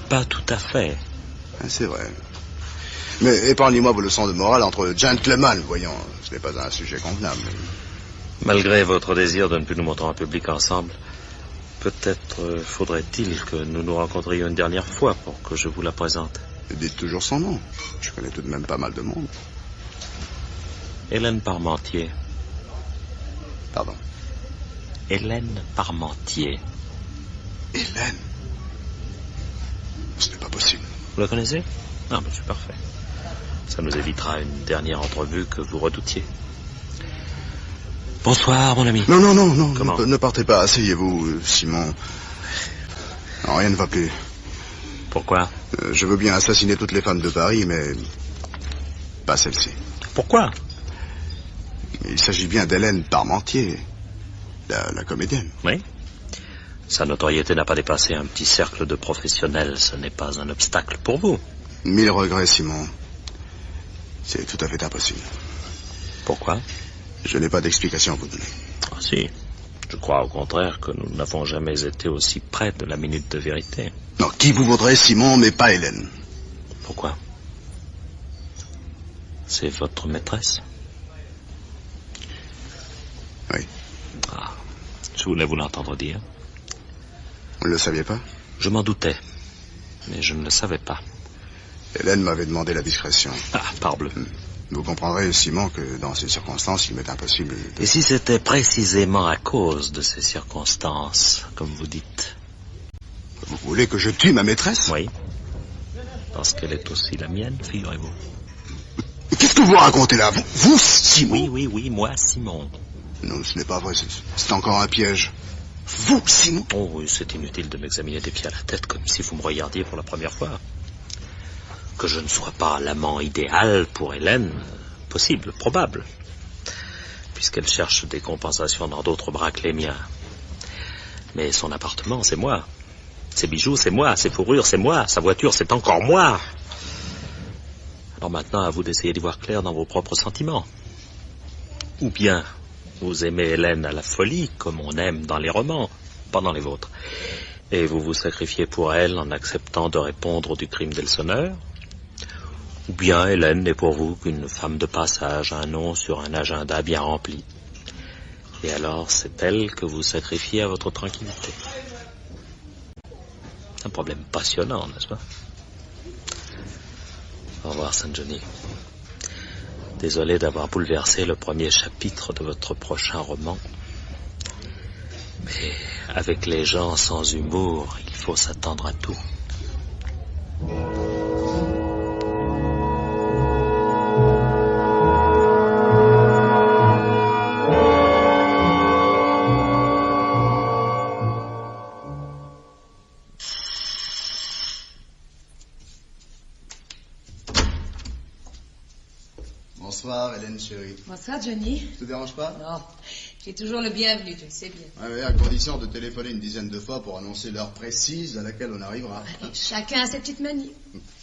Pas tout à fait. C'est vrai. Mais épargnez-moi vos leçons de morale entre gentlemen, voyons. Ce n'est pas un sujet convenable. Malgré votre désir de ne plus nous montrer en public ensemble, peut-être faudrait-il que nous nous rencontrions une dernière fois pour que je vous la présente. Dites toujours son nom. Je connais tout de même pas mal de monde. Hélène Parmentier. Pardon? Hélène Parmentier. Hélène? Ce n'est pas possible. Vous la connaissez? Ah, mais c'est parfait. Ça nous évitera une dernière entrevue que vous redoutiez. Bonsoir, mon ami. Non. Comment? Ne partez pas. Asseyez-vous, Simon. Non, rien ne va plus. Pourquoi? Je veux bien assassiner toutes les femmes de Paris, mais pas celle-ci. Pourquoi? Il s'agit bien d'Hélène Parmentier, la comédienne. Oui. Sa notoriété n'a pas dépassé un petit cercle de professionnels. Ce n'est pas un obstacle pour vous. 1000 regrets, Simon. C'est tout à fait impossible. Pourquoi? Je n'ai pas d'explication à vous donner. Ah si. Je crois au contraire que nous n'avons jamais été aussi près de la minute de vérité. Non, qui vous vaudrait, Simon, mais pas Hélène? Pourquoi? C'est votre maîtresse? Je voulais vous l'entendre dire. Vous ne le saviez pas? Je m'en doutais, mais je ne le savais pas. Hélène m'avait demandé la discrétion. Ah, parbleu. Vous comprendrez, Simon, que dans ces circonstances, il m'est impossible de... Et si c'était précisément à cause de ces circonstances, comme vous dites? Vous voulez que je tue ma maîtresse? Oui. Parce qu'elle est aussi la mienne, figurez-vous. Qu'est-ce que vous racontez là? Vous, Simon? Oui, moi, Simon. Non, ce n'est pas vrai, c'est encore un piège. Vous, Simon? Oh oui, c'est inutile de m'examiner des pieds à la tête comme si vous me regardiez pour la première fois. Que je ne sois pas l'amant idéal pour Hélène, possible, probable, puisqu'elle cherche des compensations dans d'autres bras que les miens. Mais son appartement, c'est moi. Ses bijoux, c'est moi. Ses fourrures, c'est moi. Sa voiture, c'est encore moi. Alors maintenant, à vous d'essayer d'y voir clair dans vos propres sentiments. Ou bien, vous aimez Hélène à la folie, comme on aime dans les romans, pas dans les vôtres. Et vous vous sacrifiez pour elle en acceptant de répondre du crime d'Elseneur. Ou bien Hélène n'est pour vous qu'une femme de passage, un nom sur un agenda bien rempli. Et alors c'est elle que vous sacrifiez à votre tranquillité. C'est un problème passionnant, n'est-ce pas? Au revoir, Saint Johnny. Désolé d'avoir bouleversé le premier chapitre de votre prochain roman. Mais avec les gens sans humour, il faut s'attendre à tout. Bonsoir, Hélène chérie. Bonsoir, Johnny. Ça te dérange pas? Non, j'ai toujours le bienvenu, tu le sais bien. Oui, à condition de téléphoner une dizaine de fois pour annoncer l'heure précise à laquelle on arrivera. Et chacun a ses petites manies.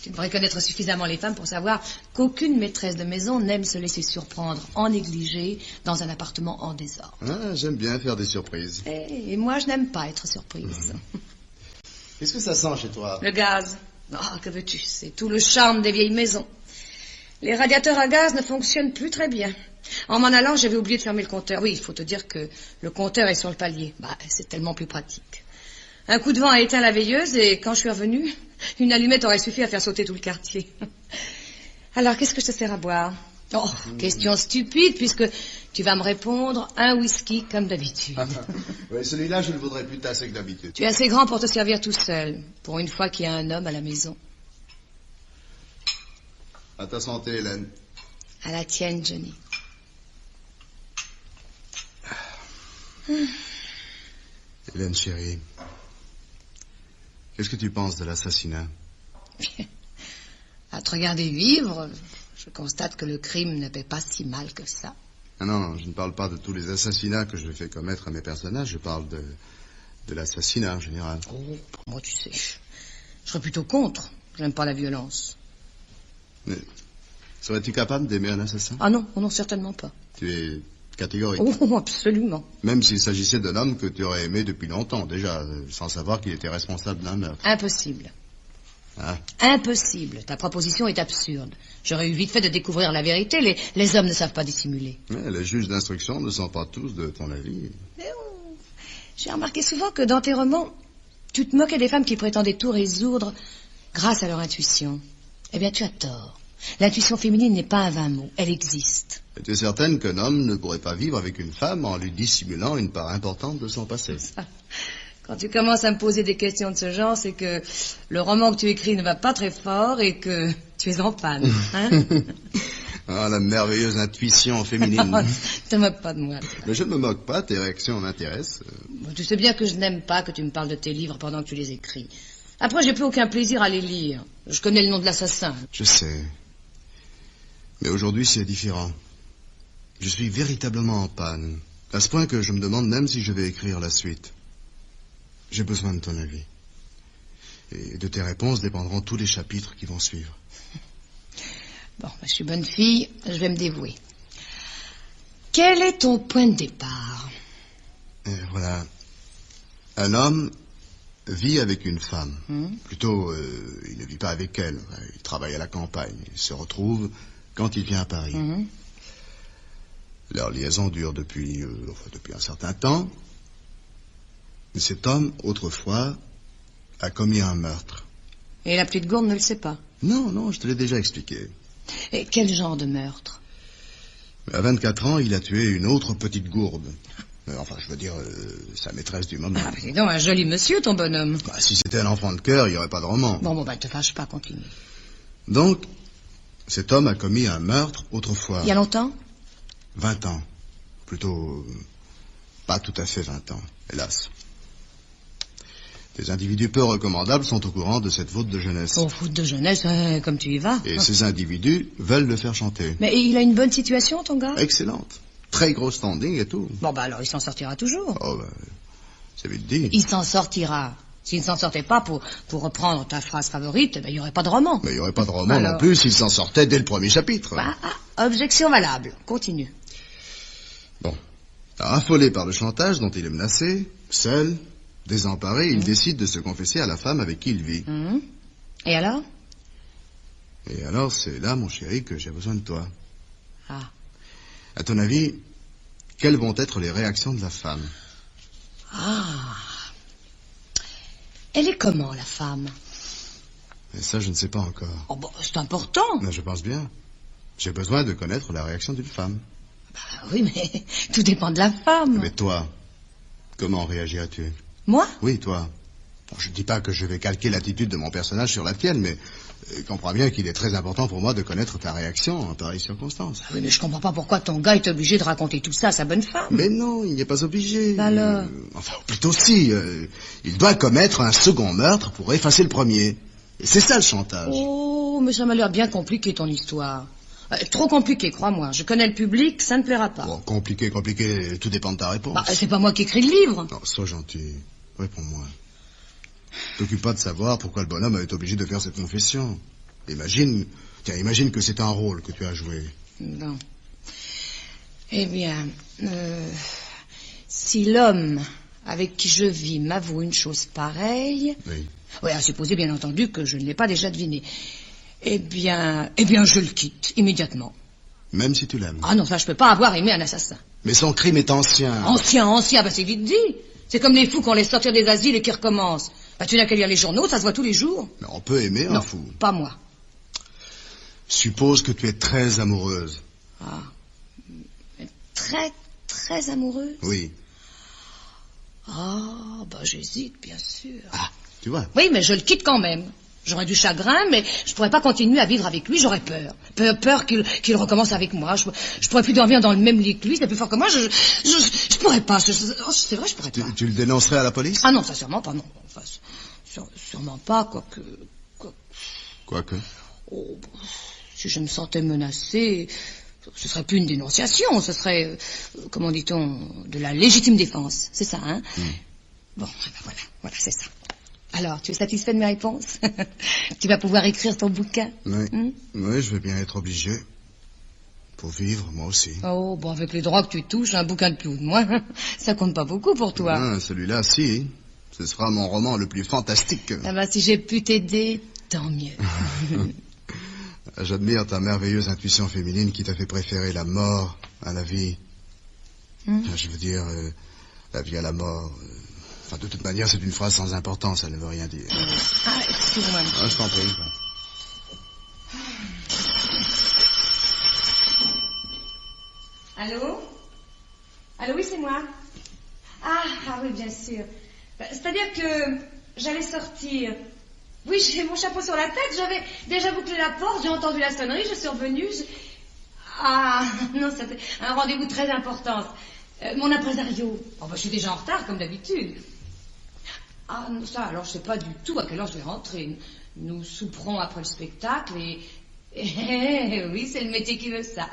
Tu devrais connaître suffisamment les femmes pour savoir qu'aucune maîtresse de maison n'aime se laisser surprendre en négligé dans un appartement en désordre. Ah, j'aime bien faire des surprises. Et moi, je n'aime pas être surprise. Qu'est-ce que ça sent chez toi? Le gaz. Oh, que veux-tu? C'est tout le charme des vieilles maisons. Les radiateurs à gaz ne fonctionnent plus très bien. En m'en allant, j'avais oublié de fermer le compteur. Oui, il faut te dire que le compteur est sur le palier. C'est tellement plus pratique. Un coup de vent a éteint la veilleuse et quand je suis revenue, une allumette aurait suffi à faire sauter tout le quartier. Alors, qu'est-ce que je te sers à boire? Oh, question stupide puisque tu vas me répondre un whisky comme d'habitude. Oui, celui-là, je le voudrais plus tasser que d'habitude. Tu es assez grand pour te servir tout seul, pour une fois qu'il y a un homme à la maison. À ta santé, Hélène. À la tienne, Johnny. Hélène chérie, qu'est-ce que tu penses de l'assassinat? À te regarder vivre, je constate que le crime ne paie pas si mal que ça. Ah non, je ne parle pas de tous les assassinats que je fais commettre à mes personnages, je parle de l'assassinat en général. Oh, pour moi, tu sais, je serais plutôt contre. J'aime pas la violence. Mais serais-tu capable d'aimer un assassin? Ah non, non, certainement pas. Tu es catégorique. Oh, absolument. Même s'il s'agissait d'un homme que tu aurais aimé depuis longtemps, déjà, sans savoir qu'il était responsable d'un meurtre. Impossible. Ah. Impossible. Ta proposition est absurde. J'aurais eu vite fait de découvrir la vérité. Les hommes ne savent pas dissimuler. Mais les juges d'instruction ne sont pas tous de ton avis. J'ai remarqué souvent que dans tes romans, tu te moquais des femmes qui prétendaient tout résoudre grâce à leur intuition. Eh bien, tu as tort. L'intuition féminine n'est pas un vain mot. Elle existe. Et tu es certaine qu'un homme ne pourrait pas vivre avec une femme en lui dissimulant une part importante de son passé? Quand tu commences à me poser des questions de ce genre, c'est que le roman que tu écris ne va pas très fort et que tu es en panne. Hein? Ah, la merveilleuse intuition féminine. Ne te moques pas de moi. Mais je ne me moque pas, tes réactions m'intéressent. Tu sais bien que je n'aime pas que tu me parles de tes livres pendant que tu les écris. Après, j'ai plus aucun plaisir à les lire. Je connais le nom de l'assassin. Je sais. Mais aujourd'hui, c'est différent. Je suis véritablement en panne. À ce point que je me demande même si je vais écrire la suite. J'ai besoin de ton avis. Et de tes réponses dépendront tous les chapitres qui vont suivre. Bon, je suis bonne fille, je vais me dévouer. Quel est ton point de départ? Voilà. Un homme vit avec une femme. Plutôt, il ne vit pas avec elle. Il travaille à la campagne. Il se retrouve quand il vient à Paris. Leur liaison dure depuis un certain temps. Cet homme, autrefois, a commis un meurtre. Et la petite gourde ne le sait pas. Non, je te l'ai déjà expliqué. Et quel genre de meurtre? À 24 ans, il a tué une autre petite gourde. Enfin, je veux dire, sa maîtresse du moment. Ah, c'est donc un joli monsieur, ton bonhomme. Bah, si c'était un enfant de cœur, il n'y aurait pas de roman. Bon, te fâche pas, continue. Donc, cet homme a commis un meurtre autrefois. Il y a longtemps? 20 ans. Plutôt, pas tout à fait 20 ans, hélas. Des individus peu recommandables sont au courant de cette faute de jeunesse. Oh, faute de jeunesse, comme tu y vas. Et ces individus veulent le faire chanter. Mais il a une bonne situation, ton gars? Excellente. Très gros standing et tout. Bon, alors il s'en sortira toujours. Oh, c'est vite dit. Il s'en sortira. S'il ne s'en sortait pas, pour reprendre ta phrase favorite, il n'y aurait pas de roman. Mais il n'y aurait pas de roman non plus s'il s'en sortait dès le premier chapitre. Objection valable. Continue. Bon. Affolé par le chantage dont il est menacé, seul, désemparé, il décide de se confesser à la femme avec qui il vit. Et alors? Et alors, c'est là, mon chéri, que j'ai besoin de toi. Ah. À ton avis, quelles vont être les réactions de la femme? Ah. Elle est comment, la femme? Et ça, je ne sais pas encore. Oh, c'est important. Mais je pense bien. J'ai besoin de connaître la réaction d'une femme. Oui, mais tout dépend de la femme. Mais toi, comment réagiras-tu? Moi? Oui, toi. Bon, je ne dis pas que je vais calquer l'attitude de mon personnage sur la tienne, mais comprends bien qu'il est très important pour moi de connaître ta réaction en pareille circonstance. Oui, mais je comprends pas pourquoi ton gars est obligé de raconter tout ça à sa bonne femme. Mais non, il n'est pas obligé. Alors? Enfin, plutôt si. Il doit commettre un second meurtre pour effacer le premier. Et c'est ça le chantage. Oh, mais ça m'a l'air bien compliqué, ton histoire. Trop compliqué, crois-moi. Je connais le public, ça ne plaira pas. Bon, compliqué, tout dépend de ta réponse. C'est pas moi qui écris le livre. Non, sois gentil. Réponds-moi. T'occupe pas de savoir pourquoi le bonhomme a été obligé de faire cette confession. Imagine que c'est un rôle que tu as joué. Bon. Eh bien, si l'homme avec qui je vis m'avoue une chose pareille... Oui. Oui, à supposer, bien entendu, que je ne l'ai pas déjà deviné. Eh bien, je le quitte, immédiatement. Même si tu l'aimes? Ah non, ça, je peux pas avoir aimé un assassin. Mais son crime est ancien. Ancien, c'est vite dit. C'est comme les fous qu'on laisse sortir des asiles et qui recommencent. Tu n'as qu'à lire les journaux, ça se voit tous les jours. Mais on peut aimer un fou. Pas moi. Suppose que tu es très amoureuse. Ah. Très, très amoureuse? Oui. Ah, j'hésite, bien sûr. Ah, tu vois. Oui, mais je le quitte quand même. J'aurais du chagrin, mais je pourrais pas continuer à vivre avec lui, j'aurais peur. Peur qu'il recommence avec moi. Je pourrais plus dormir dans le même lit que lui, c'est plus fort que moi, je pourrais pas. C'est vrai, je pourrais pas. Tu le dénoncerais à la police? Ah non, ça sûrement pas, non. Enfin, sûrement pas, quoique... Oh, si je me sentais menacée, ce serait plus une dénonciation, ce serait, comment dit-on, de la légitime défense. C'est ça, hein? Bon, voilà, c'est ça. Alors, tu es satisfait de mes réponses? Tu vas pouvoir écrire ton bouquin? Oui, oui, je vais bien être obligé. Pour vivre, moi aussi. Oh, avec les droits que tu touches, un bouquin de plus ou de moins, ça compte pas beaucoup pour toi. Ah, celui-là, si. Ce sera mon roman le plus fantastique. Ah si j'ai pu t'aider, tant mieux. J'admire ta merveilleuse intuition féminine qui t'a fait préférer la mort à la vie. Je veux dire, la vie à la mort... Enfin, de toute manière, c'est une phrase sans importance, elle ne veut rien dire. Ah, excuse-moi. Ah, je t'en prie. Allô? Allô, oui, c'est moi. Ah oui, bien sûr. C'est-à-dire que j'allais sortir. Oui, j'ai mon chapeau sur la tête, j'avais déjà bouclé la porte, j'ai entendu la sonnerie, je suis revenue. Ah, non, c'était un rendez-vous très important. Mon impresario. Je suis déjà en retard, comme d'habitude. Ah, non, ça, alors je sais pas du tout à quelle heure je vais rentrer. Nous souperons après le spectacle et oui, c'est le métier qui veut ça.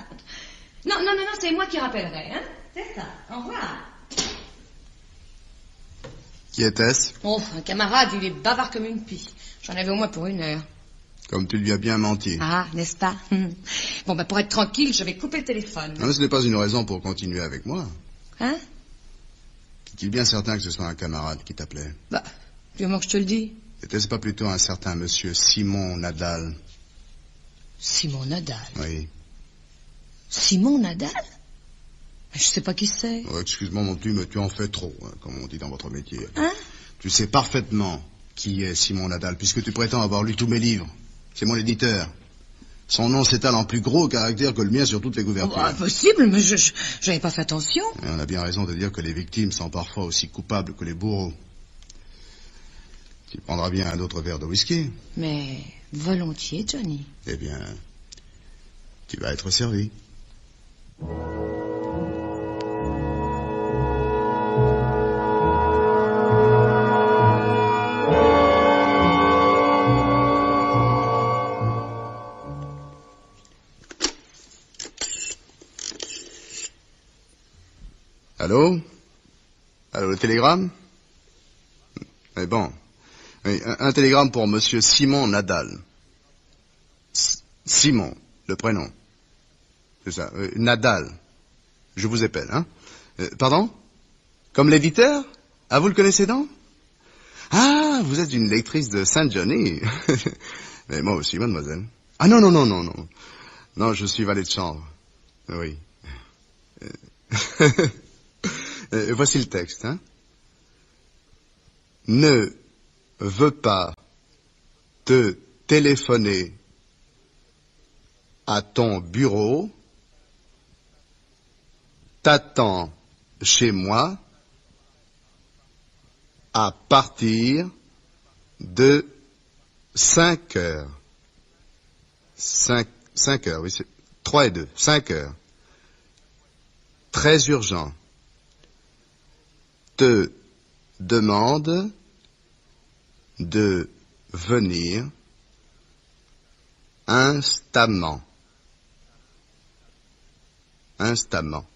Non, c'est moi qui rappellerai, hein. C'est ça, au revoir. Qui était-ce? Oh, un camarade, il est bavard comme une pie. J'en avais au moins pour 1 heure. Comme tu lui as bien menti. Ah, n'est-ce pas? Bon, pour être tranquille, je vais couper le téléphone. Non, ce n'est pas une raison pour continuer avec moi. Hein? Est-il bien certain que ce soit un camarade qui t'appelait? Du moment que je te le dis. Était-ce pas plutôt un certain monsieur Simon Nadal? Simon Nadal? Oui. Simon Nadal? Je sais pas qui c'est. Oh, excuse-moi, mon petit, mais tu en fais trop, hein, comme on dit dans votre métier. Hein? Tu sais parfaitement qui est Simon Nadal, puisque tu prétends avoir lu tous mes livres. C'est mon éditeur. Son nom s'étale en plus gros caractère que le mien sur toutes les couvertures. Impossible, mais j'avais pas fait attention. Et on a bien raison de dire que les victimes sont parfois aussi coupables que les bourreaux. Tu prendras bien un autre verre de whisky. Mais volontiers, Johnny. Eh bien, tu vas être servi. Allô? Allô, le télégramme? Mais bon. Oui, un télégramme pour monsieur Simon Nadal. Simon, le prénom. C'est ça, Nadal. Je vous appelle, hein? Pardon? Comme l'éditeur? Ah, vous le connaissez donc? Ah, vous êtes une lectrice de Saint-Johnny. Mais moi aussi, mademoiselle. Ah non. Non, je suis valet de chambre. Oui. Voici le texte, hein. Ne veux pas te téléphoner à ton bureau, t'attends chez moi à partir de 5 heures. 5 heures, oui, c'est 3 et 2, 5 heures. Très urgent. Te demande de venir instamment. Instamment.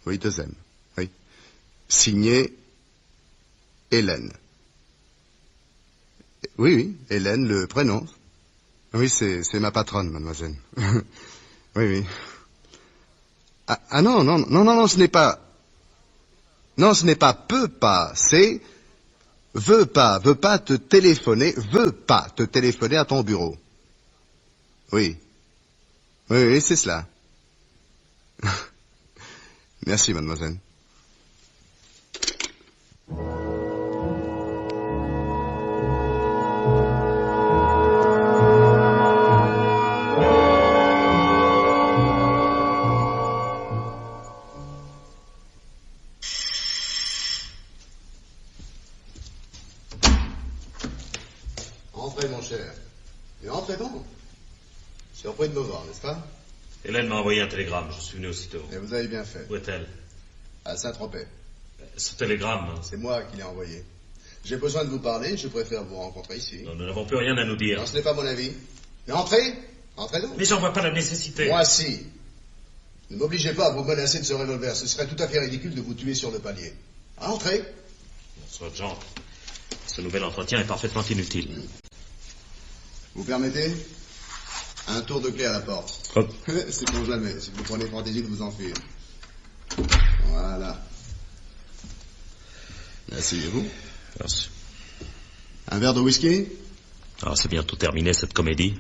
Oui, deuxième. Oui. Signé Hélène. Oui, Hélène, le prénom. Oui, c'est ma patronne, mademoiselle. Oui. Ah non, ce n'est pas... Non, ce n'est pas peut pas, c'est veut pas te téléphoner, veut pas te téléphoner à ton bureau. Oui, c'est cela. Merci, mademoiselle. Entrez, mon cher. Et entrez donc. C'est auprès de me voir, n'est-ce pas? Hélène m'a envoyé un télégramme, je suis venu aussitôt. Et vous avez bien fait. Où est-elle? À Saint-Tropez. Ce télégramme... C'est moi qui l'ai envoyé. J'ai besoin de vous parler, je préfère vous rencontrer ici. Non, nous n'avons plus rien à nous dire. Non, ce n'est pas mon avis. Mais entrez donc. Mais j'en vois pas la nécessité. Moi, si. Ne m'obligez pas à vous menacer de ce revolver. Ce serait tout à fait ridicule de vous tuer sur le palier. Entrez. Soit genre, ce nouvel entretien est parfaitement inutile. Vous permettez? Un tour de clé à la porte. Hop. C'est pour jamais, si vous prenez fantaisie de vous enfuir. Voilà. Asseyez-vous. Merci. Un verre de whisky? Alors, c'est bientôt terminé, cette comédie.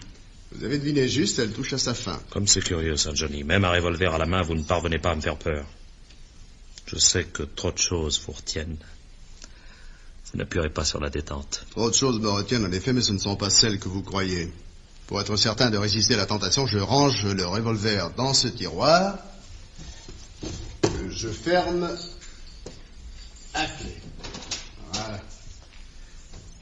Vous avez deviné juste, elle touche à sa fin. Comme c'est curieux, ça, Johnny. Même un revolver à la main, vous ne parvenez pas à me faire peur. Je sais que trop de choses vous retiennent. Vous n'appuierez pas sur la détente. Trop de choses me retiennent, en effet, mais ce ne sont pas celles que vous croyez. Pour être certain de résister à la tentation, je range le revolver dans ce tiroir. Je ferme à clé. Voilà.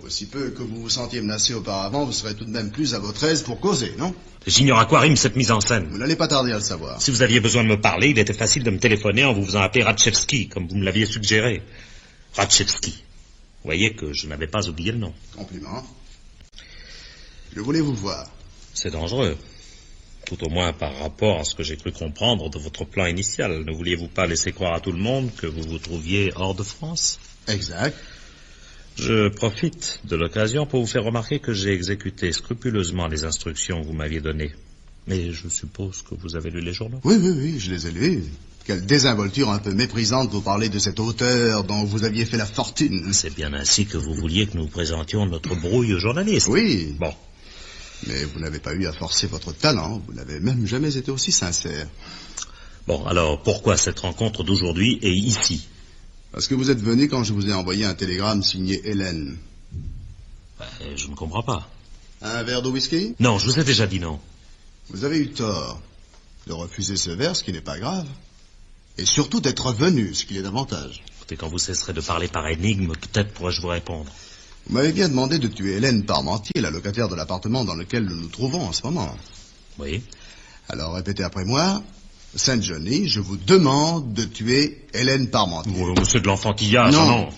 Aussi peu que vous vous sentiez menacé auparavant, vous serez tout de même plus à votre aise pour causer, non? J'ignore à quoi rime cette mise en scène. Vous n'allez pas tarder à le savoir. Si vous aviez besoin de me parler, il était facile de me téléphoner en vous faisant appeler Radchevski, comme vous me l'aviez suggéré. Radchevski. Vous voyez que je n'avais pas oublié le nom. Compliment. Je voulais vous voir. C'est dangereux. Tout au moins par rapport à ce que j'ai cru comprendre de votre plan initial. Ne vouliez-vous pas laisser croire à tout le monde que vous vous trouviez hors de France? Exact. Je profite de l'occasion pour vous faire remarquer que j'ai exécuté scrupuleusement les instructions que vous m'aviez données. Mais je suppose que vous avez lu les journaux? Oui, je les ai lus. Quelle désinvolture un peu méprisante vous parler de cet auteur dont vous aviez fait la fortune. C'est bien ainsi que vous vouliez que nous présentions notre brouille aux journalistes. Oui. Bon. Mais vous n'avez pas eu à forcer votre talent. Vous n'avez même jamais été aussi sincère. Bon, alors, pourquoi cette rencontre d'aujourd'hui et ici? Parce que vous êtes venu quand je vous ai envoyé un télégramme signé Hélène. Je ne comprends pas. Un verre de whisky? Non, je vous ai déjà dit non. Vous avez eu tort de refuser ce verre, ce qui n'est pas grave. Et surtout d'être venu, ce qui est davantage. Écoutez, quand vous cesserez de parler par énigme, peut-être pourrais-je vous répondre. Vous m'avez bien demandé de tuer Hélène Parmentier, la locataire de l'appartement dans lequel nous nous trouvons en ce moment. Oui. Alors répétez après moi. Saint-Johnny, je vous demande de tuer Hélène Parmentier. Oh, c'est de l'enfantillage, non.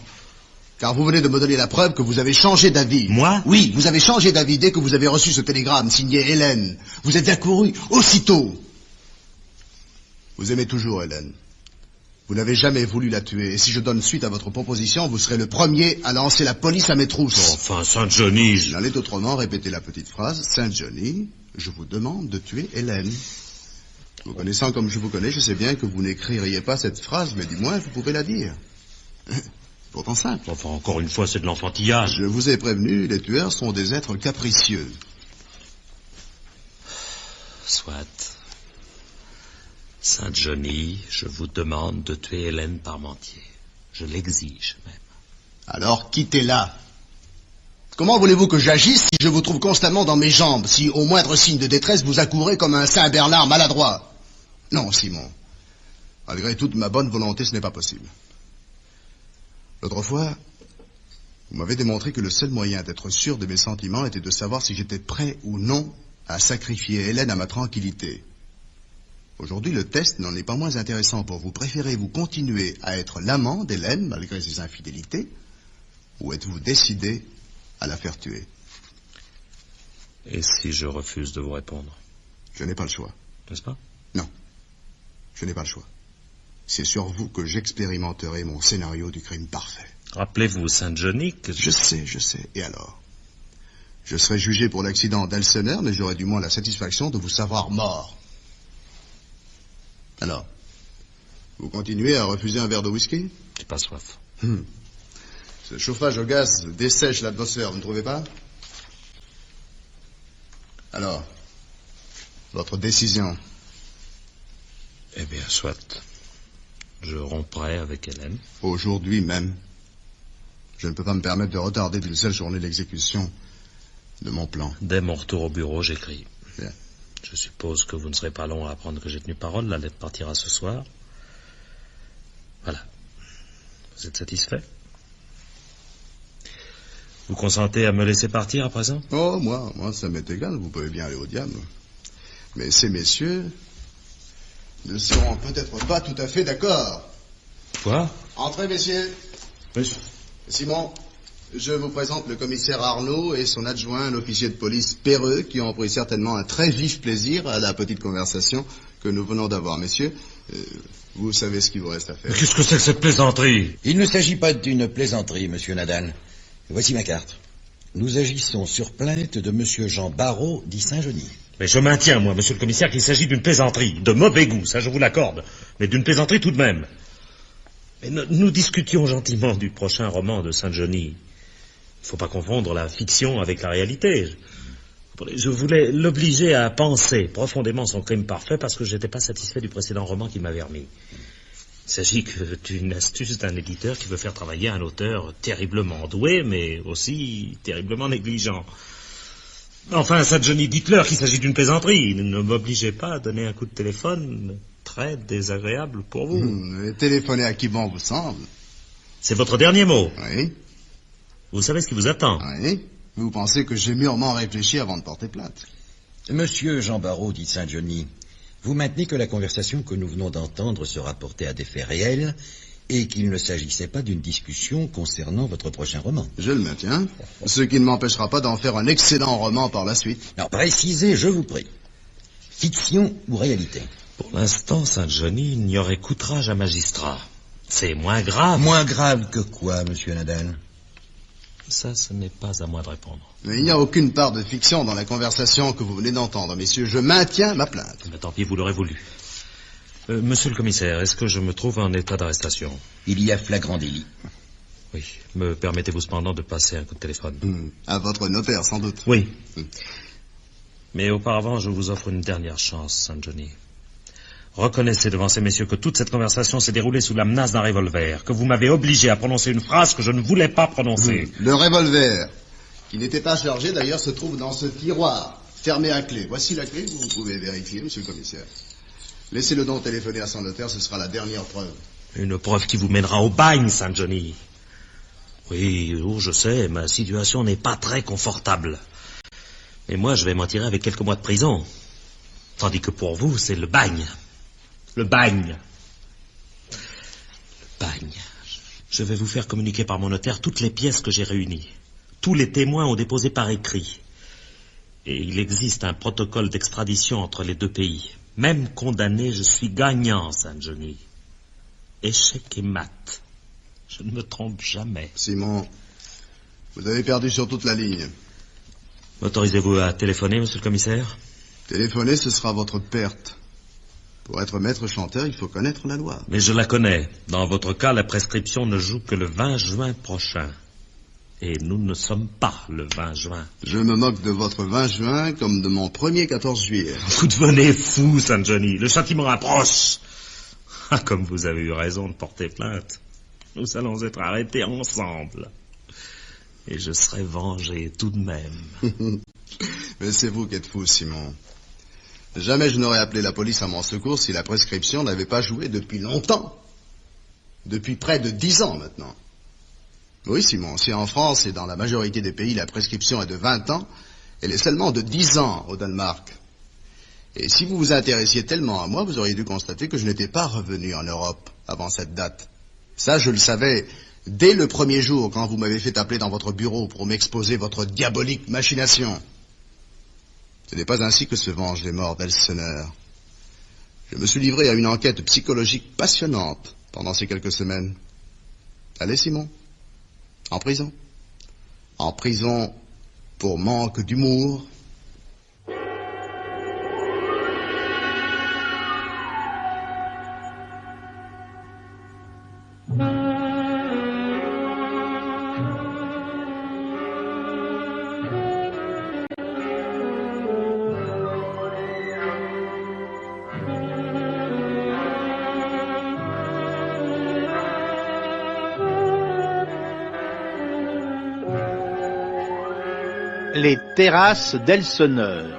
Car vous venez de me donner la preuve que vous avez changé d'avis. Moi? Oui, vous avez changé d'avis dès que vous avez reçu ce télégramme signé Hélène. Vous êtes accouru aussitôt. Vous aimez toujours Hélène. Vous n'avez jamais voulu la tuer. Et si je donne suite à votre proposition, vous serez le premier à lancer la police à mes trousses. Enfin, Saint-Johnny... Il en est autrement, répétez la petite phrase. Saint-Johnny, je vous demande de tuer Hélène. Vous connaissant comme je vous connais, je sais bien que vous n'écririez pas cette phrase, mais du moins, vous pouvez la dire. Pourtant simple. Enfin, encore une fois, c'est de l'enfantillage. Je vous ai prévenu, les tueurs sont des êtres capricieux. Soit. Saint-Johnny, je vous demande de tuer Hélène Parmentier. Je l'exige même. Alors, quittez-la. Comment voulez-vous que j'agisse si je vous trouve constamment dans mes jambes, si au moindre signe de détresse vous accourez comme un Saint-Bernard maladroit? Non, Simon. Malgré toute ma bonne volonté, ce n'est pas possible. L'autre fois, vous m'avez démontré que le seul moyen d'être sûr de mes sentiments était de savoir si j'étais prêt ou non à sacrifier Hélène à ma tranquillité. Aujourd'hui, le test n'en est pas moins intéressant pour vous. Préférez-vous continuer à être l'amant d'Hélène, malgré ses infidélités, ou êtes-vous décidé à la faire tuer? Et si je refuse de vous répondre? Je n'ai pas le choix. N'est-ce pas? Non. Je n'ai pas le choix. C'est sur vous que j'expérimenterai mon scénario du crime parfait. Rappelez-vous, Saint-Johnny, que... Je sais. Et alors? Je serai jugé pour l'accident d'Elsener, mais j'aurai du moins la satisfaction de vous savoir mort. Alors, vous continuez à refuser un verre de whisky? J'ai pas soif. Ce chauffage au gaz dessèche l'atmosphère, vous ne trouvez pas? Alors, votre décision? Eh bien, soit. Je romprai avec Hélène. Aujourd'hui même. Je ne peux pas me permettre de retarder d'une seule journée l'exécution de mon plan. Dès mon retour au bureau, j'écris. Bien. Je suppose que vous ne serez pas long à apprendre que j'ai tenu parole. La lettre partira ce soir. Voilà. Vous êtes satisfait? Vous consentez à me laisser partir à présent? Oh, moi, ça m'est égal. Vous pouvez bien aller au diable. Mais ces messieurs ne seront peut-être pas tout à fait d'accord. Quoi? Entrez, messieurs. Monsieur. Simon, je vous présente le commissaire Arnaud et son adjoint, l'officier de police Perreux, qui ont pris certainement un très vif plaisir à la petite conversation que nous venons d'avoir. Messieurs, vous savez ce qu'il vous reste à faire. Mais qu'est-ce que c'est que cette plaisanterie? Il ne s'agit pas d'une plaisanterie, monsieur Nadal. Voici ma carte. Nous agissons sur plainte de monsieur Jean Barrault, dit Saint-Johnny. Mais je maintiens, moi, monsieur le commissaire, qu'il s'agit d'une plaisanterie. De mauvais goût, ça je vous l'accorde. Mais d'une plaisanterie tout de même. Mais nous discutions gentiment du prochain roman de Saint-Johnny. Il ne faut pas confondre la fiction avec la réalité. Je voulais l'obliger à penser profondément son crime parfait parce que je n'étais pas satisfait du précédent roman qu'il m'avait remis. Il s'agit d'une astuce d'un éditeur qui veut faire travailler un auteur terriblement doué, mais aussi terriblement négligent. Enfin, Saint-Johnny, dites-leur qu'il s'agit d'une plaisanterie. Ne m'obligez pas à donner un coup de téléphone très désagréable pour vous. Téléphoner à qui bon vous semble. C'est votre dernier mot. Oui. Vous savez ce qui vous attend. Oui. Vous pensez que j'ai mûrement réfléchi avant de porter plainte. Monsieur Jean Barrault, dit Saint-Johnny, vous maintenez que la conversation que nous venons d'entendre se rapportait à des faits réels et qu'il ne s'agissait pas d'une discussion concernant votre prochain roman. Je le maintiens, ce qui ne m'empêchera pas d'en faire un excellent roman par la suite. Alors, précisez, je vous prie. Fiction ou réalité? Pour l'instant, Saint-Johnny, il n'y aurait qu'outrage à magistrat. C'est moins grave. Moins grave que quoi, monsieur Nadal? Ça, ce n'est pas à moi de répondre. Mais il n'y a aucune part de fiction dans la conversation que vous venez d'entendre, messieurs. Je maintiens ma plainte. Mais tant pis, vous l'aurez voulu. Monsieur le commissaire, est-ce que je me trouve en état d'arrestation? Il y a flagrant délit. Oui. Me permettez-vous cependant de passer un coup de téléphone? À votre notaire, sans doute. Oui. Mais auparavant, je vous offre une dernière chance, Saint-Johnny. Reconnaissez devant ces messieurs que toute cette conversation s'est déroulée sous la menace d'un revolver, que vous m'avez obligé à prononcer une phrase que je ne voulais pas prononcer. Le revolver, qui n'était pas chargé d'ailleurs, se trouve dans ce tiroir, fermé à clé. Voici la clé, vous pouvez vérifier, monsieur le commissaire. Laissez-le donc téléphoner à son notaire, ce sera la dernière preuve. Une preuve qui vous mènera au bagne, Saint-Johnny. Oui, je sais, ma situation n'est pas très confortable. Mais moi, je vais m'en tirer avec quelques mois de prison. Tandis que pour vous, c'est le bagne. Le bagne. Le bagne. Je vais vous faire communiquer par mon notaire toutes les pièces que j'ai réunies. Tous les témoins ont déposé par écrit. Et il existe un protocole d'extradition entre les deux pays. Même condamné, je suis gagnant, Saint-Johnny. Échec et mat. Je ne me trompe jamais. Simon, vous avez perdu sur toute la ligne. M'autorisez-vous à téléphoner, monsieur le commissaire? Téléphoner, ce sera votre perte. Pour être maître chanteur, il faut connaître la loi. Mais je la connais. Dans votre cas, la prescription ne joue que le 20 juin prochain. Et nous ne sommes pas le 20 juin. Je me moque de votre 20 juin comme de mon premier 14 juillet. Vous devenez fou, Saint-Johnny. Le châtiment approche. Ah, comme vous avez eu raison de porter plainte. Nous allons être arrêtés ensemble. Et je serai vengé tout de même. Mais c'est vous qui êtes fou, Simon. Jamais je n'aurais appelé la police à mon secours si la prescription n'avait pas joué depuis longtemps. Depuis près de 10 ans maintenant. Oui, Simon, si en France et dans la majorité des pays la prescription est de 20 ans, elle est seulement de 10 ans au Danemark. Et si vous vous intéressiez tellement à moi, vous auriez dû constater que je n'étais pas revenu en Europe avant cette date. Ça, je le savais dès le premier jour quand vous m'avez fait appeler dans votre bureau pour m'exposer votre diabolique machination. Ce n'est pas ainsi que se vengent les morts d'Elseneur. Je me suis livré à une enquête psychologique passionnante pendant ces quelques semaines. Allez, Simon, en prison. En prison pour manque d'humour. Les terrasses d'Elseneur.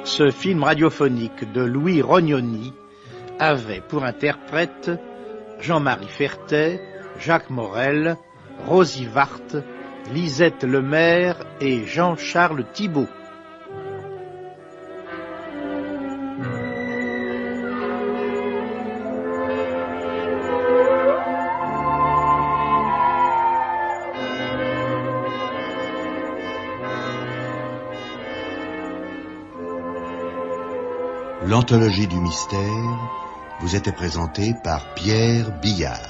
Ce film radiophonique de Louis Rognoni avait pour interprètes Jean-Marie Fertet, Jacques Morel, Rosie Wart, Lisette Lemaire et Jean-Charles Thibault. L'anthologie du mystère vous était présentée par Pierre Billard.